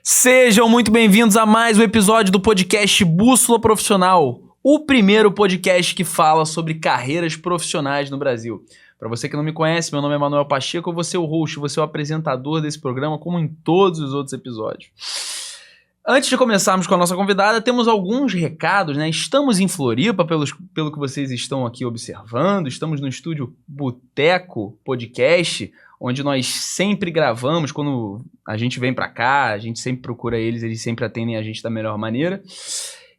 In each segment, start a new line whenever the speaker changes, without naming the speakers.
Sejam muito bem-vindos a mais um episódio do podcast Bússola Profissional, o primeiro podcast que fala sobre carreiras profissionais no Brasil. Para você que não me conhece, meu nome é Manuel Pacheco, eu vou ser o host, vou ser o apresentador desse programa, como em todos os outros episódios. Antes de começarmos com a nossa convidada, temos alguns recados, né? Estamos em Floripa, pelo que vocês estão aqui observando, estamos no estúdio Boteco Podcast, onde nós sempre gravamos. Quando a gente vem pra cá, a gente sempre procura eles sempre atendem a gente da melhor maneira.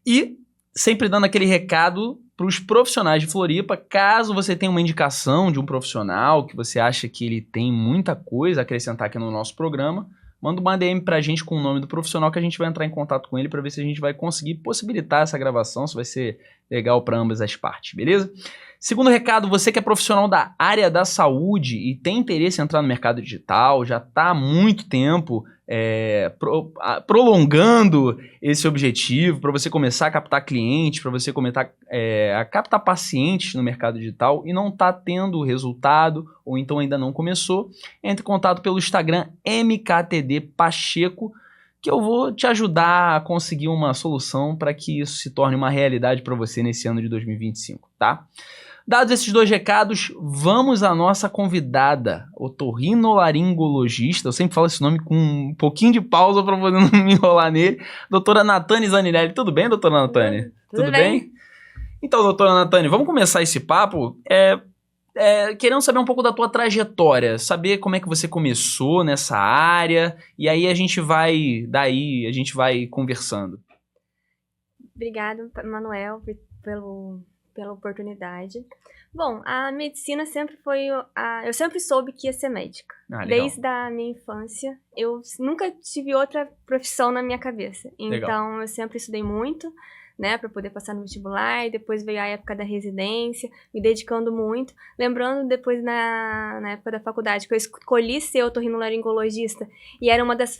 E sempre dando aquele recado para os profissionais de Floripa, caso você tenha uma indicação de um profissional que você acha que ele tem muita coisa a acrescentar aqui no nosso programa, manda uma DM pra gente com o nome do profissional que a gente vai entrar em contato com ele para ver se a gente vai conseguir possibilitar essa gravação, se vai ser legal para ambas as partes, beleza? Segundo recado, você que é profissional da área da saúde e tem interesse em entrar no mercado digital, já está há muito tempo prolongando esse objetivo para você começar a captar clientes, para você começar a captar pacientes no mercado digital e não está tendo resultado ou então ainda não começou, entre em contato pelo Instagram MKTD Pacheco, que eu vou te ajudar a conseguir uma solução para que isso se torne uma realidade para você nesse ano de 2025, tá? Dados esses dois recados, vamos à nossa convidada, otorrinolaringologista, eu sempre falo esse nome com um pouquinho de pausa para poder não me enrolar nele, doutora Natane Zanirelli. Tudo bem, doutora Natane?
Tudo bem?
Então, doutora Natane, vamos começar esse papo querendo saber um pouco da tua trajetória, saber como é que você começou nessa área, e aí a gente vai conversando.
Obrigada, Manuel, pela oportunidade. Bom, a medicina sempre foi... eu sempre soube que ia ser médica. Desde a minha infância, eu nunca tive outra profissão na minha cabeça. Então, eu sempre estudei muito, né, para poder passar no vestibular, e depois veio a época da residência, me dedicando muito. Lembrando depois na época da faculdade, que eu escolhi ser otorrinolaringologista, e era uma das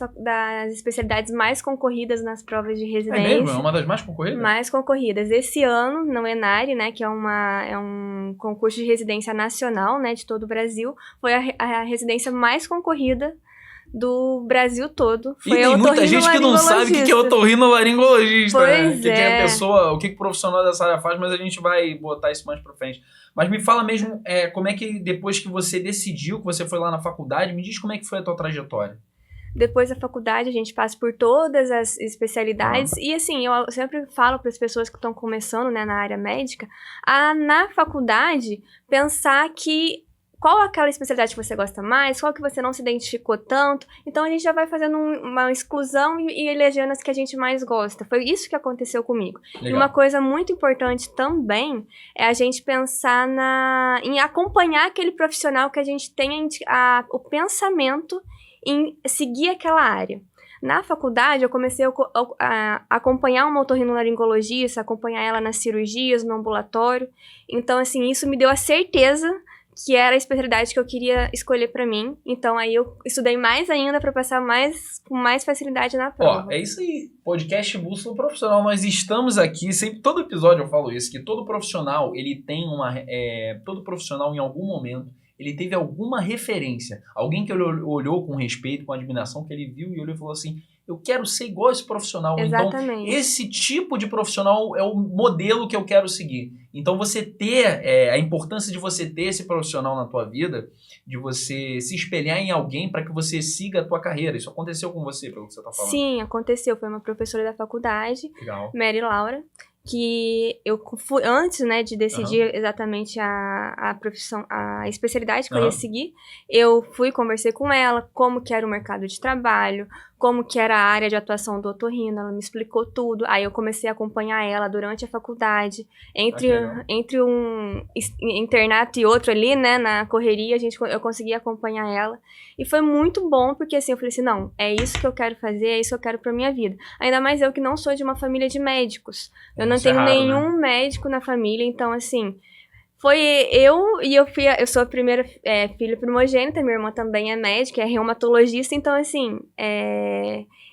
especialidades mais concorridas nas provas de residência.
É mesmo? É uma das mais concorridas?
Mais concorridas. Esse ano, no ENARE, né, que é um concurso de residência nacional, né, de todo o Brasil, foi a residência mais concorrida do Brasil todo.
Foi, e tem muita gente que não sabe o que é otorrinolaringologista,
pois
né? Que é a pessoa, o que o profissional dessa área faz, mas a gente vai botar isso mais pra frente. Mas me fala mesmo, como é que depois que você decidiu, que você foi lá na faculdade, me diz como é que foi a tua trajetória.
Depois da faculdade, a gente passa por todas as especialidades. E assim, eu sempre falo para as pessoas que estão começando, né, na área médica, na faculdade, pensar que qual aquela especialidade que você gosta mais, qual que você não se identificou tanto. Então, a gente já vai fazendo uma exclusão e elegendo as que a gente mais gosta. Foi isso que aconteceu comigo. Legal. E uma coisa muito importante também é a gente pensar em acompanhar aquele profissional que a gente tenha o pensamento em seguir aquela área. Na faculdade, eu comecei a acompanhar uma otorrinolaringologista, acompanhar ela nas cirurgias, no ambulatório. Então, assim, isso me deu a certeza que era a especialidade que eu queria escolher pra mim. Então, aí eu estudei mais ainda pra passar com mais facilidade na prova.
Ó, é isso aí. Podcast Bússola Profissional. Nós estamos aqui, sempre, todo episódio eu falo isso, que todo profissional, ele tem todo profissional, em algum momento, ele teve alguma referência. Alguém que ele olhou com respeito, com admiração, que ele viu e olhou e falou assim: eu quero ser igual a esse profissional.
Exatamente.
Então, esse tipo de profissional é o modelo que eu quero seguir. Então, você ter a importância de você ter esse profissional na tua vida, de você se espelhar em alguém para que você siga a tua carreira. Isso aconteceu com você, pelo que você está falando?
Sim, aconteceu. Foi uma professora da faculdade,
legal,
Mary Laura, que eu fui, antes, né, de decidir exatamente a profissão, a especialidade que eu ia seguir, eu conversei com ela, como que era o mercado de trabalho, como que era a área de atuação do otorrino, ela me explicou tudo. Aí eu comecei a acompanhar ela durante a faculdade, entre um internato e outro ali, né, na correria, eu consegui acompanhar ela. E foi muito bom, porque assim, eu falei assim, não, é isso que eu quero fazer, é isso que eu quero pra minha vida. Ainda mais eu que não sou de uma família de médicos. Eu não tenho nenhum médico na família, então assim, foi eu sou a primeira filha primogênita, minha irmã também é médica, é reumatologista, então assim,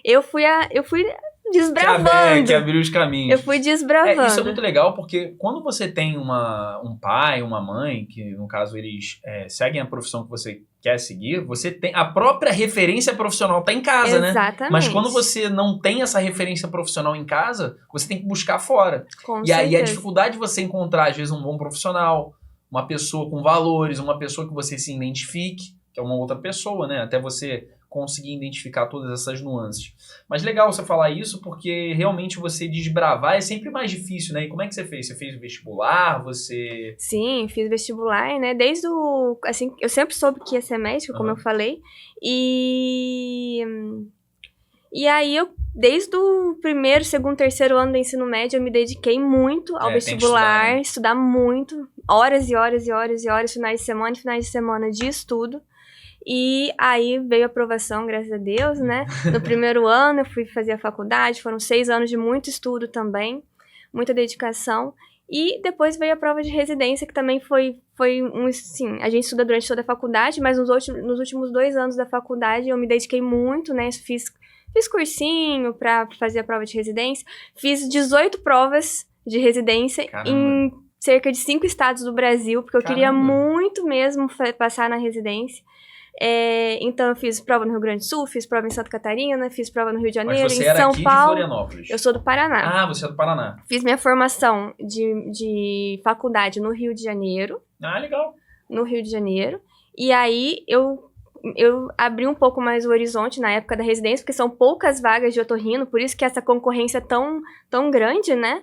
eu fui desbravando.
Que abriu os caminhos.
Eu fui desbravando.
Isso é muito legal, porque quando você tem um pai, uma mãe, que no caso eles seguem a profissão que você quer seguir, você tem a própria referência profissional tá em casa, né?
Exatamente.
Mas quando você não tem essa referência profissional em casa, você tem que buscar fora.
Com
E aí a
certeza.
dificuldade de você encontrar, às vezes, um bom profissional, uma pessoa com valores, uma pessoa que você se identifique, que é uma outra pessoa, né? Até você conseguir identificar todas essas nuances. Mas legal você falar isso, porque realmente você desbravar é sempre mais difícil, né? E como é que você fez? Você fez o vestibular? Você...
Sim, fiz vestibular, né? Desde o... Assim, eu sempre soube que ia ser médica, como eu falei. E aí, desde o primeiro, segundo, terceiro ano do ensino médio, eu me dediquei muito ao vestibular, estudar muito, horas e horas e horas e horas, finais de semana de estudo. E aí veio a aprovação, graças a Deus, né? No primeiro ano eu fui fazer a faculdade, foram 6 anos de muito estudo também, muita dedicação. E depois veio a prova de residência, que também foi sim, a gente estuda durante toda a faculdade, mas nos últimos 2 anos da faculdade eu me dediquei muito, né? Fiz cursinho para fazer a prova de residência, fiz 18 provas de residência em cerca de 5 estados do Brasil, porque eu queria muito mesmo passar na residência. Então eu fiz prova no Rio Grande do Sul, fiz prova em Santa Catarina, fiz prova no Rio de Janeiro,
Mas você
em
era
São
aqui
Paulo.
De Florianópolis?
Eu sou do Paraná.
Ah, você é do Paraná.
Fiz minha formação de faculdade no Rio de Janeiro.
Ah, legal.
No Rio de Janeiro. E aí eu abri um pouco mais o horizonte na época da residência, porque são poucas vagas de otorrino, por isso que essa concorrência é tão grande, né?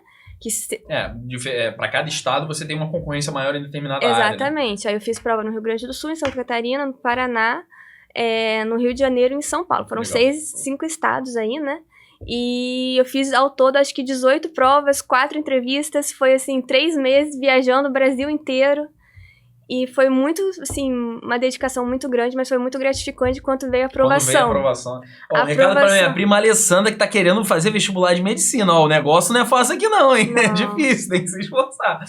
Para cada estado você tem uma concorrência maior em determinada área.
Exatamente. Aí eu fiz prova no Rio Grande do Sul, em Santa Catarina, no Paraná, no Rio de Janeiro e em São Paulo. Foram 5 estados aí, né? E eu fiz ao todo acho que 18 provas, 4 entrevistas. Foi assim, 3 meses viajando o Brasil inteiro. E foi muito, assim, uma dedicação muito grande, mas foi muito gratificante quando veio a aprovação.
Quando veio a aprovação. Ó, um recado pra minha prima Alessandra, que tá querendo fazer vestibular de medicina. Ó, o negócio não é fácil aqui não, hein? Não. É difícil, tem que se esforçar.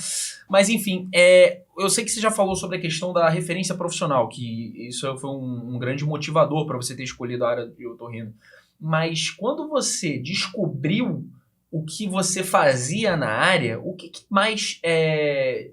Mas, enfim, eu sei que você já falou sobre a questão da referência profissional, que isso foi um grande motivador para você ter escolhido a área de otorrino. Mas quando você descobriu o que você fazia na área, o que mais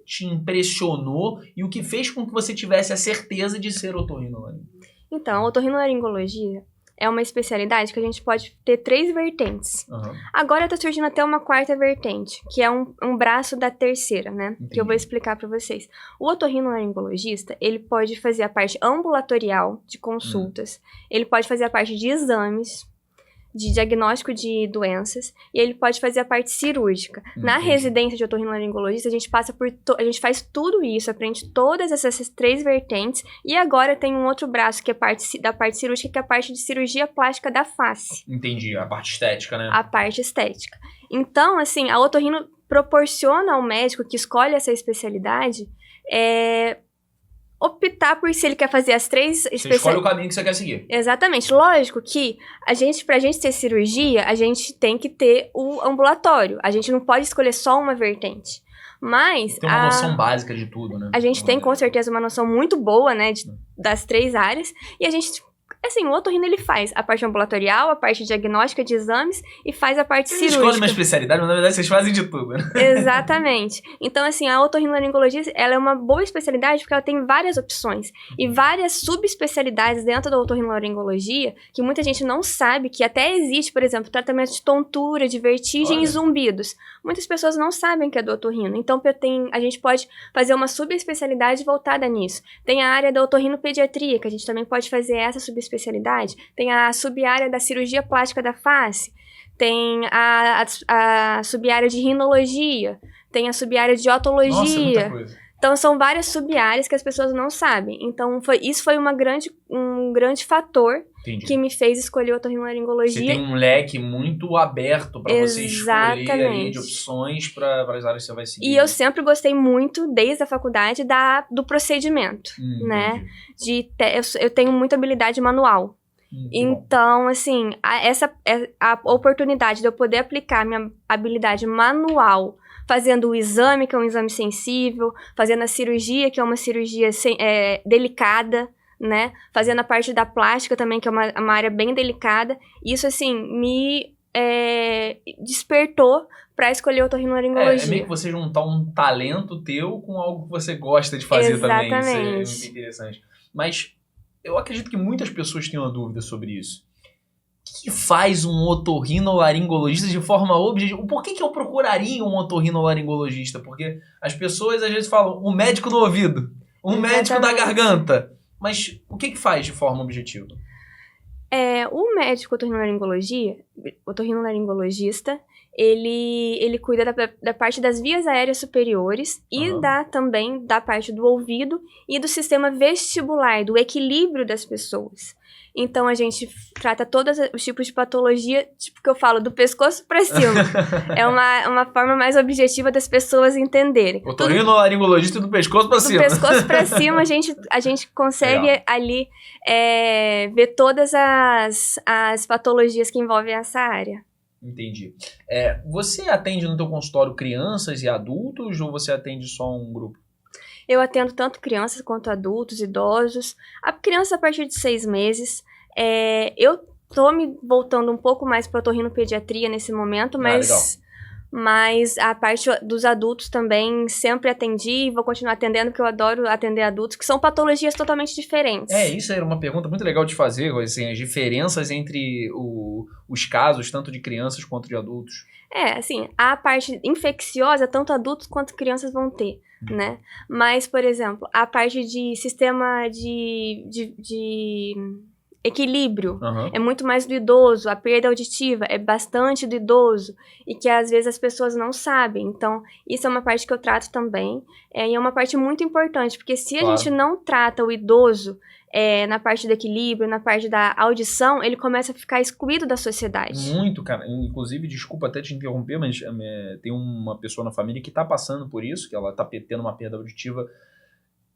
te impressionou e o que fez com que você tivesse a certeza de ser otorrinolaringólogo?
Então, a otorrinolaringologia é uma especialidade que a gente pode ter 3 vertentes. Agora está surgindo até uma 4ª vertente, que é um braço da terceira, né? Entendi. Que eu vou explicar para vocês. O otorrinolaringologista, ele pode fazer a parte ambulatorial de consultas, ele pode fazer a parte de exames, de diagnóstico de doenças, e ele pode fazer a parte cirúrgica. Na residência de otorrinolaringologista, a gente faz tudo isso, aprende todas essas 3 vertentes, e agora tem um outro braço, que é da parte cirúrgica, que é a parte de cirurgia plástica da face.
Entendi, a parte estética, né?
A parte estética. Então, assim, a otorrino proporciona ao médico que escolhe essa especialidade optar por se ele quer fazer as 3
especialidades. Você escolhe o caminho que você quer seguir.
Exatamente. Lógico que pra gente ter cirurgia, a gente tem que ter o ambulatório. A gente não pode escolher só uma vertente. Mas
tem uma noção básica de tudo, né?
A gente tem, com certeza, uma noção muito boa, né, das 3 áreas. E a gente... Assim, o otorrino, ele faz a parte ambulatorial, a parte diagnóstica de exames e faz a parte cirúrgica.
Vocês escolhem uma especialidade, mas na verdade vocês fazem de tudo, né?
Exatamente. Então, assim, a otorrinolaringologia, ela é uma boa especialidade porque ela tem várias opções e várias subespecialidades dentro da otorrinolaringologia que muita gente não sabe que até existe, por exemplo, tratamento de tontura, de vertigem e zumbidos. Muitas pessoas não sabem que é do otorrino. Então, a gente pode fazer uma subespecialidade voltada nisso. Tem a área da otorrinopediatria, que a gente também pode fazer essa subespecialidade. Tem a sub-área da cirurgia plástica da face, tem a sub-área de rinologia, tem a sub-área de otologia.
Nossa, muita coisa.
Então, são várias sub-áreas que as pessoas não sabem. Então, isso foi um grande fator que me fez escolher otorrinolaringologia.
Você tem um leque muito aberto para você escolher ali de opções para as áreas que você vai seguir.
E eu sempre gostei muito, desde a faculdade, do procedimento, né? Eu tenho muita habilidade manual. Então, assim, a oportunidade de eu poder aplicar minha habilidade manual fazendo o exame, que é um exame sensível, fazendo a cirurgia, que é uma cirurgia delicada, né? Fazendo a parte da plástica também, que é uma área bem delicada. Isso, assim, despertou para escolher otorrinolaringologia.
É meio que você juntar um talento teu com algo que você gosta de fazer também. Isso é muito interessante. Mas eu acredito que muitas pessoas tenham uma dúvida sobre isso. O que faz um otorrinolaringologista de forma objetiva? Por que eu procuraria um otorrinolaringologista? Porque as pessoas às vezes falam um médico do ouvido, um médico da garganta. Mas o que faz de forma objetiva?
O médico otorrinolaringologista, ele cuida da parte das vias aéreas superiores e também da parte do ouvido e do sistema vestibular, do equilíbrio das pessoas. Então, a gente trata todos os tipos de patologia, tipo que eu falo, do pescoço para cima. É uma forma mais objetiva das pessoas entenderem.
Otorrinolaringologista do pescoço para cima.
Do pescoço para cima, a gente consegue ali ver todas as patologias que envolvem essa área.
Entendi. Você atende no teu consultório crianças e adultos ou você atende só um grupo?
Eu atendo tanto crianças quanto adultos, idosos. A criança a partir de 6 meses. Eu tô me voltando um pouco mais para otorrinopediatria nesse momento, mas a parte dos adultos também sempre atendi e vou continuar atendendo, porque eu adoro atender adultos, que são patologias totalmente diferentes.
Isso era uma pergunta muito legal de fazer, assim, as diferenças entre os casos, tanto de crianças quanto de adultos.
Assim, a parte infecciosa, tanto adultos quanto crianças vão ter, né? Mas, por exemplo, a parte de sistema de equilíbrio é muito mais do idoso, a perda auditiva é bastante do idoso e que às vezes as pessoas não sabem. Então, isso é uma parte que eu trato também e é uma parte muito importante, porque se a gente não trata o idoso na parte do equilíbrio, na parte da audição, ele começa a ficar excluído da sociedade.
Muito, cara. Inclusive, desculpa até te interromper, mas tem uma pessoa na família que tá passando por isso, que ela tá tendo uma perda auditiva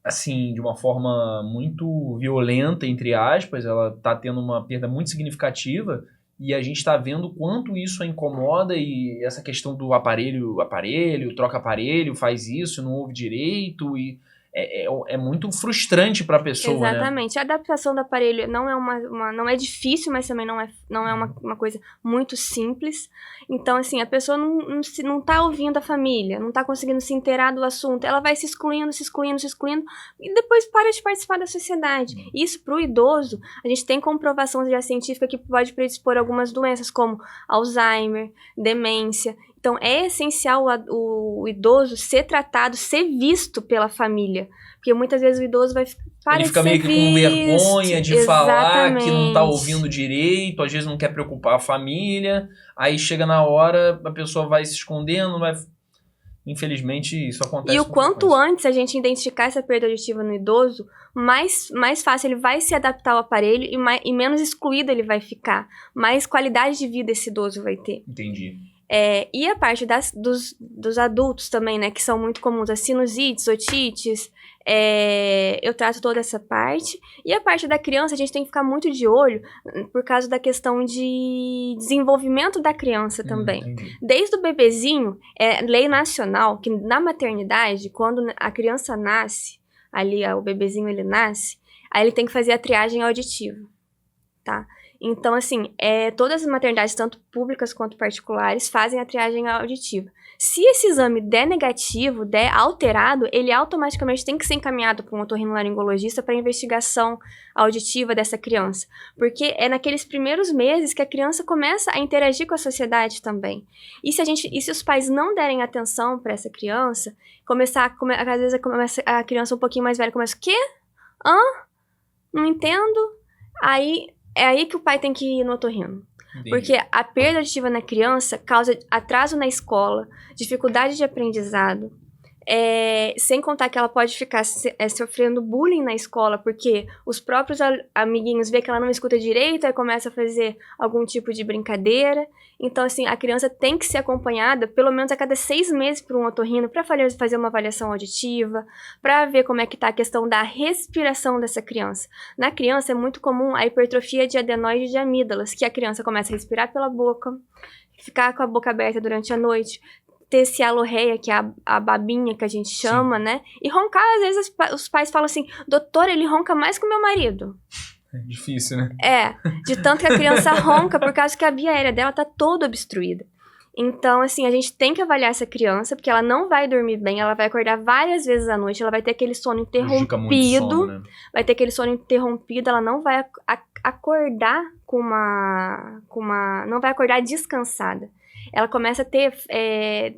assim, de uma forma muito violenta, entre aspas, ela tá tendo uma perda muito significativa e a gente tá vendo o quanto isso a incomoda e essa questão do aparelho, troca aparelho, faz isso, não ouve direito e é muito frustrante para a pessoa,
Exatamente.
Né?
A adaptação do aparelho não é não é difícil, mas também não é uma coisa muito simples. Então, assim, a pessoa não tá ouvindo a família, não tá conseguindo se inteirar do assunto. Ela vai se excluindo e depois para de participar da sociedade. Isso, pro idoso, a gente tem comprovação já científica que pode predispor algumas doenças, como Alzheimer, demência. Então, é essencial o idoso ser tratado, ser visto pela família. Porque muitas vezes o idoso vai
Ele fica meio que com vergonha de falar que não tá ouvindo direito, às vezes não quer preocupar a família, aí chega na hora, a pessoa vai se escondendo, infelizmente isso acontece.
E o quanto antes a gente identificar essa perda auditiva no idoso, mais fácil ele vai se adaptar ao aparelho e menos excluído ele vai ficar. Mais qualidade de vida esse idoso vai ter.
Entendi.
E a parte dos adultos também, né, que são muito comuns, as sinusites, otites, eu trato toda essa parte. E a parte da criança, a gente tem que ficar muito de olho por causa da questão de desenvolvimento da criança também.
Entendi.
Desde o bebezinho, lei nacional, que na maternidade, quando a criança nasce, ali o bebezinho ele nasce, aí ele tem que fazer a triagem auditiva, tá? Então, assim, todas as maternidades, tanto públicas quanto particulares, fazem a triagem auditiva. Se esse exame der negativo, der alterado, ele automaticamente tem que ser encaminhado para um otorrinolaringologista para investigação auditiva dessa criança. Porque é naqueles primeiros meses que a criança começa a interagir com a sociedade também. E se os pais não derem atenção para essa criança, às vezes a criança um pouquinho mais velha começa, o quê? Não entendo. É aí que o pai tem que ir no otorrino. Entendi. Porque a perda auditiva na criança causa atraso na escola, dificuldade de aprendizado, sem contar que ela pode ficar sofrendo bullying na escola, porque os próprios amiguinhos vê que ela não escuta direito, aí começa a fazer algum tipo de brincadeira. Então, assim, a criança tem que ser acompanhada pelo menos a cada 6 meses por um otorrino para fazer uma avaliação auditiva, para ver como é que tá a questão da respiração dessa criança. Na criança é muito comum a hipertrofia de adenoide de amígdalas, que a criança começa a respirar pela boca, ficar com a boca aberta durante a noite, ter cialorreia, que é a babinha que a gente chama, Sim. né? E roncar, às vezes os pais falam assim, doutor, ele ronca mais que o meu marido.
É difícil, né?
De tanto que a criança ronca por causa que a via aérea dela tá toda obstruída. Então, assim, a gente tem que avaliar essa criança, porque ela não vai dormir bem, ela vai acordar várias vezes à noite, ela vai ter aquele sono
Prejudica muito o sono,
interrompido,
né?
vai ter aquele sono interrompido, ela não vai acordar não vai acordar descansada. Ela começa a ter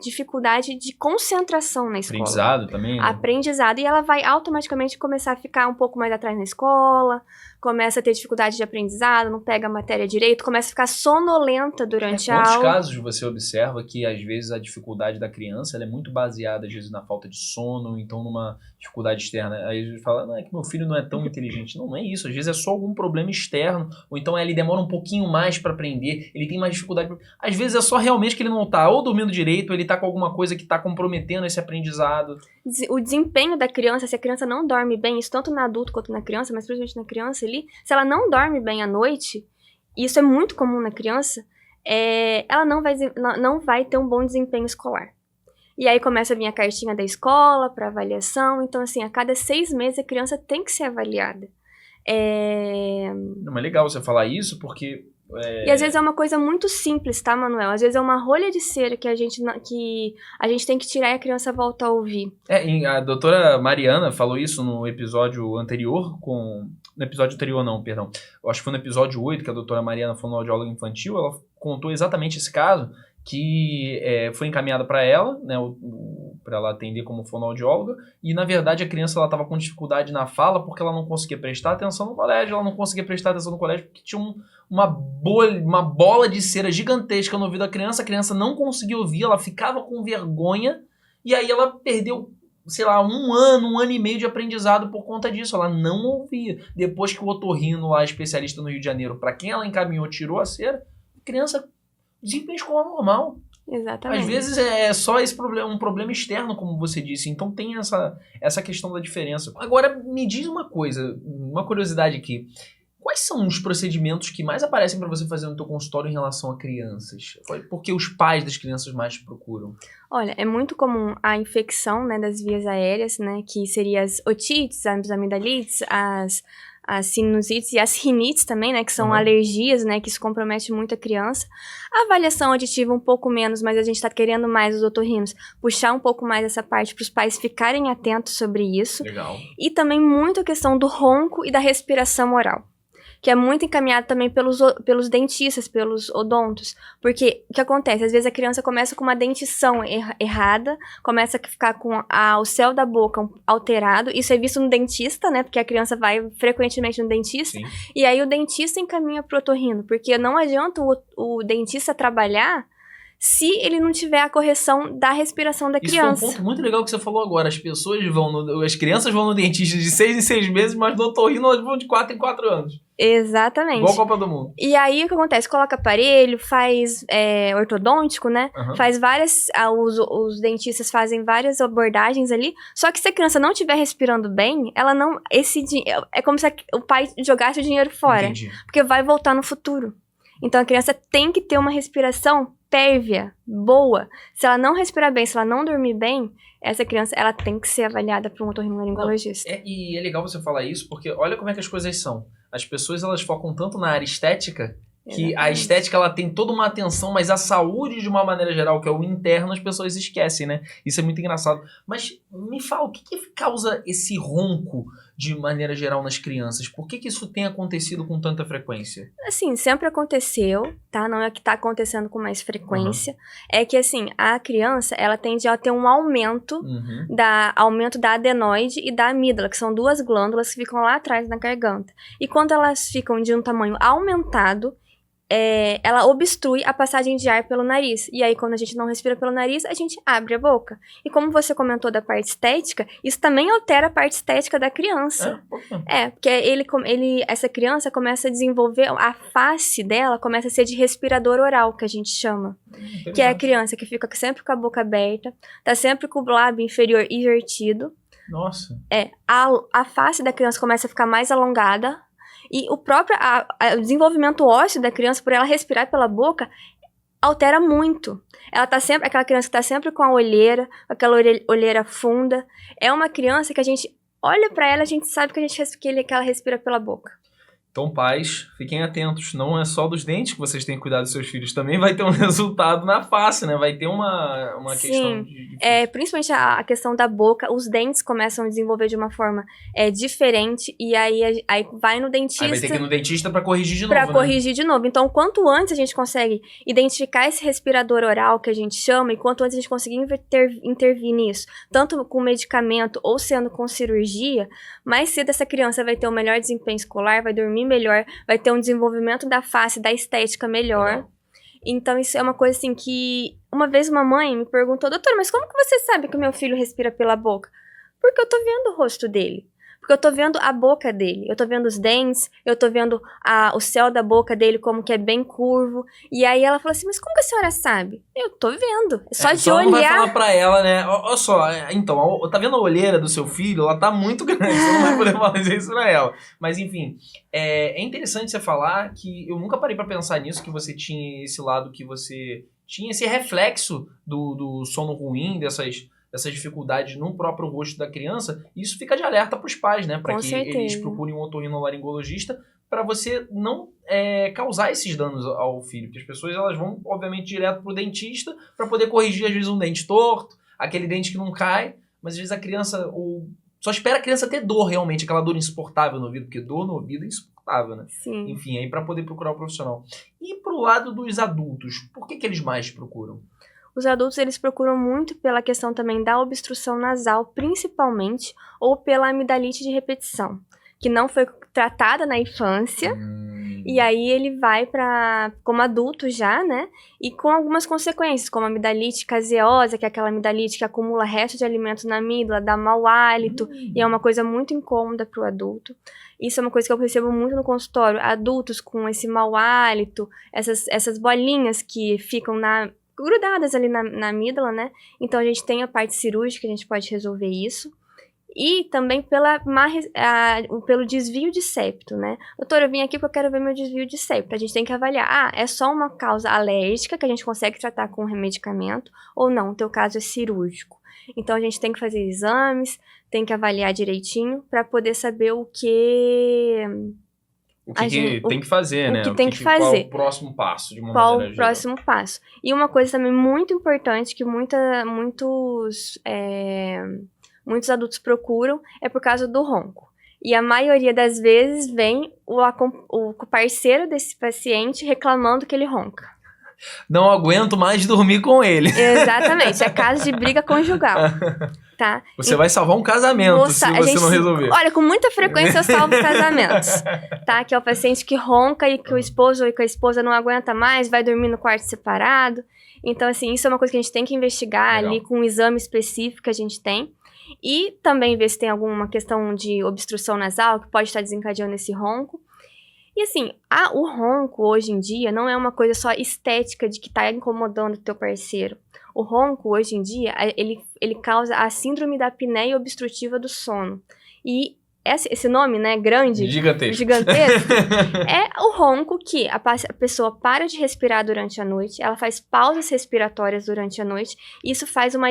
dificuldade de concentração na escola.
Aprendizado também, né?
Aprendizado, e ela vai automaticamente começar a ficar um pouco mais atrás na escola, começa a ter dificuldade de aprendizado, não pega a matéria direito, começa a ficar sonolenta durante a
Quantos
aula.
casos você observa que, às vezes, a dificuldade da criança ela é muito baseada, às vezes, na falta de sono, então numa dificuldade externa? Aí a gente fala, não, é que meu filho não é tão inteligente. Não, não é isso. Às vezes é só algum problema externo, ou então ele demora um pouquinho mais para aprender, ele tem mais dificuldade. Às vezes é só realmente que ele não tá ou dormindo direito, ou ele tá com alguma coisa que tá comprometendo esse aprendizado.
O desempenho da criança, se a criança não dorme bem, isso tanto no adulto quanto na criança, mas principalmente na criança ali, se ela não dorme bem à noite, e isso é muito comum na criança, ela não vai ter um bom desempenho escolar. E aí começa a vir a cartinha da escola para avaliação, então assim, a cada 6 meses a criança tem que ser avaliada.
Não, é legal você falar isso, porque...
E às vezes é uma coisa muito simples, tá, Manuel? Às vezes é uma rolha de cera que a gente tem que tirar e a criança volta a ouvir.
A doutora Mariana falou isso no episódio anterior No episódio anterior não, perdão. Eu acho que foi no episódio 8 que a doutora Mariana foi no audiólogo infantil, ela contou exatamente esse caso, que foi encaminhado para ela, né, para ela atender como fonoaudióloga, e na verdade a criança estava com dificuldade na fala porque ela não conseguia prestar atenção no colégio, porque tinha uma bola de cera gigantesca no ouvido da criança, a criança não conseguia ouvir, ela ficava com vergonha, e aí ela perdeu, sei lá, um ano e meio de aprendizado por conta disso, ela não ouvia. Depois que o otorrino lá, especialista no Rio de Janeiro, para quem ela encaminhou, tirou a cera, a criança desempenho escolar normal.
Exatamente.
Às vezes é só um problema externo, como você disse. Então tem essa questão da diferença. Agora, me diz uma coisa, uma curiosidade aqui. Quais são os procedimentos que mais aparecem para você fazer no teu consultório em relação a crianças? Porque os pais das crianças mais te procuram?
Olha, é muito comum a infecção, né, das vias aéreas, né, que seriam as otites, as amidalites, as sinusites e as rinites também, né, que são alergias, né, que isso compromete muito a criança. A avaliação auditiva um pouco menos, mas a gente tá querendo mais os otorrinos puxar um pouco mais essa parte para os pais ficarem atentos sobre isso.
Legal.
E também muito a questão do ronco e da respiração oral, que é muito encaminhado também pelos dentistas, pelos odontos. Porque o que acontece? Às vezes a criança começa com uma dentição errada, começa a ficar com o céu da boca alterado. Isso é visto no dentista, né? Porque a criança vai frequentemente no dentista.
Sim.
E aí o dentista encaminha pro otorrino, porque não adianta o dentista trabalhar se ele não tiver a correção da respiração da criança.
Isso foi um ponto muito legal que você falou agora. As crianças vão no dentista de 6 em 6 meses, mas no otorrino elas vão de 4 em 4 anos.
Exatamente.
Igual a Copa do Mundo.
E aí o que acontece? Coloca aparelho, faz ortodôntico, né? Faz várias... Os dentistas fazem várias abordagens ali. Só que se a criança não estiver respirando bem, ela não... É como se o pai jogasse o dinheiro fora.
Entendi.
Porque vai voltar no futuro. Então a criança tem que ter uma respiração pérvia, boa. Se ela não respirar bem, se ela não dormir bem, essa criança ela tem que ser avaliada por um otorrinolaringologista.
E é legal você falar isso, porque olha como é que as coisas são. As pessoas elas focam tanto na área estética, que a estética ela tem toda uma atenção, mas a saúde de uma maneira geral, que é o interno, as pessoas esquecem, né? Isso é muito engraçado. Mas me fala, o que causa esse ronco de maneira geral nas crianças? Por que isso tem acontecido com tanta frequência?
Assim, sempre aconteceu, tá? Não é que tá acontecendo com mais frequência. É que, assim, a criança, ela tende a ter um aumento, aumento da adenoide e da amígdala, que são 2 glândulas que ficam lá atrás na garganta. E quando elas ficam de um tamanho aumentado, ela obstrui a passagem de ar pelo nariz. E aí, quando a gente não respira pelo nariz, a gente abre a boca. E como você comentou da parte estética, isso também altera a parte estética da criança. Porque essa criança começa a desenvolver, a face dela começa a ser de respirador oral, que a gente chama. Que é a criança que fica sempre com a boca aberta, tá sempre com o lábio inferior invertido.
Nossa.
A face da criança começa a ficar mais alongada. E o próprio o desenvolvimento ósseo da criança, por ela respirar pela boca, altera muito. Ela tá sempre, aquela criança que tá sempre com a olheira, aquela olheira funda. É uma criança que a gente olha pra ela, a gente sabe que ela respira pela boca.
Então, pais, fiquem atentos. Não é só dos dentes que vocês têm que cuidar dos seus filhos. Também vai ter um resultado na face, né? Vai ter uma questão
Sim,
de...
principalmente a questão da boca, os dentes começam a desenvolver de uma forma diferente, e aí vai no
Aí vai ter que ir
dentista
no dentista pra corrigir de novo,
para
né?
corrigir de novo. Então, quanto antes a gente consegue identificar esse respirador oral que a gente chama, e quanto antes a gente conseguir intervir nisso, tanto com medicamento ou sendo com cirurgia, mais cedo essa criança vai ter um melhor desempenho escolar, vai dormir melhor, vai ter um desenvolvimento da face, da estética melhor.
Legal.
Então, isso é uma coisa assim que... Uma vez uma mãe me perguntou, doutora, mas como que você sabe que o meu filho respira pela boca? Porque eu tô vendo o rosto dele. Porque eu tô vendo a boca dele. Eu tô vendo os dentes, eu tô vendo o céu da boca dele como que é bem curvo. E aí ela falou assim, mas como que a senhora sabe? Eu tô vendo. É só de
Só não vai
olhar...
falar pra ela, né? Olha só, então, tá vendo a olheira do seu filho? Ela tá muito grande, você não vai poder fazer isso pra ela. Mas, enfim, é interessante você falar que eu nunca parei pra pensar nisso, que você tinha esse lado que você tinha esse reflexo do sono ruim, dessas dificuldades no próprio rosto da criança. E isso fica de alerta pros pais, né? Pra
Com
que
certeza.
eles procurem um otorrinolaringologista para você não causar esses danos ao filho. Porque as pessoas elas vão, obviamente, direto pro dentista para poder corrigir, às vezes, um dente torto, aquele dente que não cai, mas às vezes a criança só espera a criança ter dor realmente, aquela dor insuportável no ouvido, porque dor no ouvido é insuportável, né?
Sim.
Enfim, aí para poder procurar o profissional. E pro lado dos adultos, por que eles mais procuram?
Os adultos, eles procuram muito pela questão também da obstrução nasal, principalmente, ou pela amidalite de repetição, que não foi tratada na infância, e aí ele vai como adulto já, né, e com algumas consequências, como amidalite caseosa, que é aquela amidalite que acumula restos de alimentos na amígdala, dá mau hálito, e é uma coisa muito incômoda para o adulto. Isso é uma coisa que eu percebo muito no consultório, adultos com esse mau hálito, essas bolinhas que ficam grudadas ali na amígdala, né? Então a gente tem a parte cirúrgica, a gente pode resolver isso. E também pelo desvio de septo, né? Doutora, eu vim aqui porque eu quero ver meu desvio de septo. A gente tem que avaliar, é só uma causa alérgica que a gente consegue tratar com medicamento, ou não, o teu caso é cirúrgico. Então a gente tem que fazer exames, tem que avaliar direitinho para poder saber o que
tem que fazer, né?
O que tem que fazer.
Qual é o próximo passo, de uma
Qual
maneira
o
geral?
próximo passo. E uma coisa também muito importante que muitos adultos procuram é por causa do ronco. E a maioria das vezes vem o parceiro desse paciente reclamando que ele ronca.
Não aguento mais dormir com ele.
Exatamente, é caso de briga conjugal, tá?
Você vai salvar um casamento se você não resolver.
Olha, com muita frequência eu salvo casamentos, tá? Que é o paciente que ronca e que o esposo ou que a esposa não aguenta mais, vai dormir no quarto separado. Então, assim, isso é uma coisa que a gente tem que investigar ali com um exame específico que a gente tem. E também ver se tem alguma questão de obstrução nasal que pode estar desencadeando esse ronco. E assim, o ronco hoje em dia não é uma coisa só estética de que está incomodando o teu parceiro. O ronco hoje em dia, ele causa a síndrome da apneia obstrutiva do sono. E esse nome, né, grande, gigantesco, é o ronco que a pessoa para de respirar durante a noite, ela faz pausas respiratórias durante a noite, e isso faz uma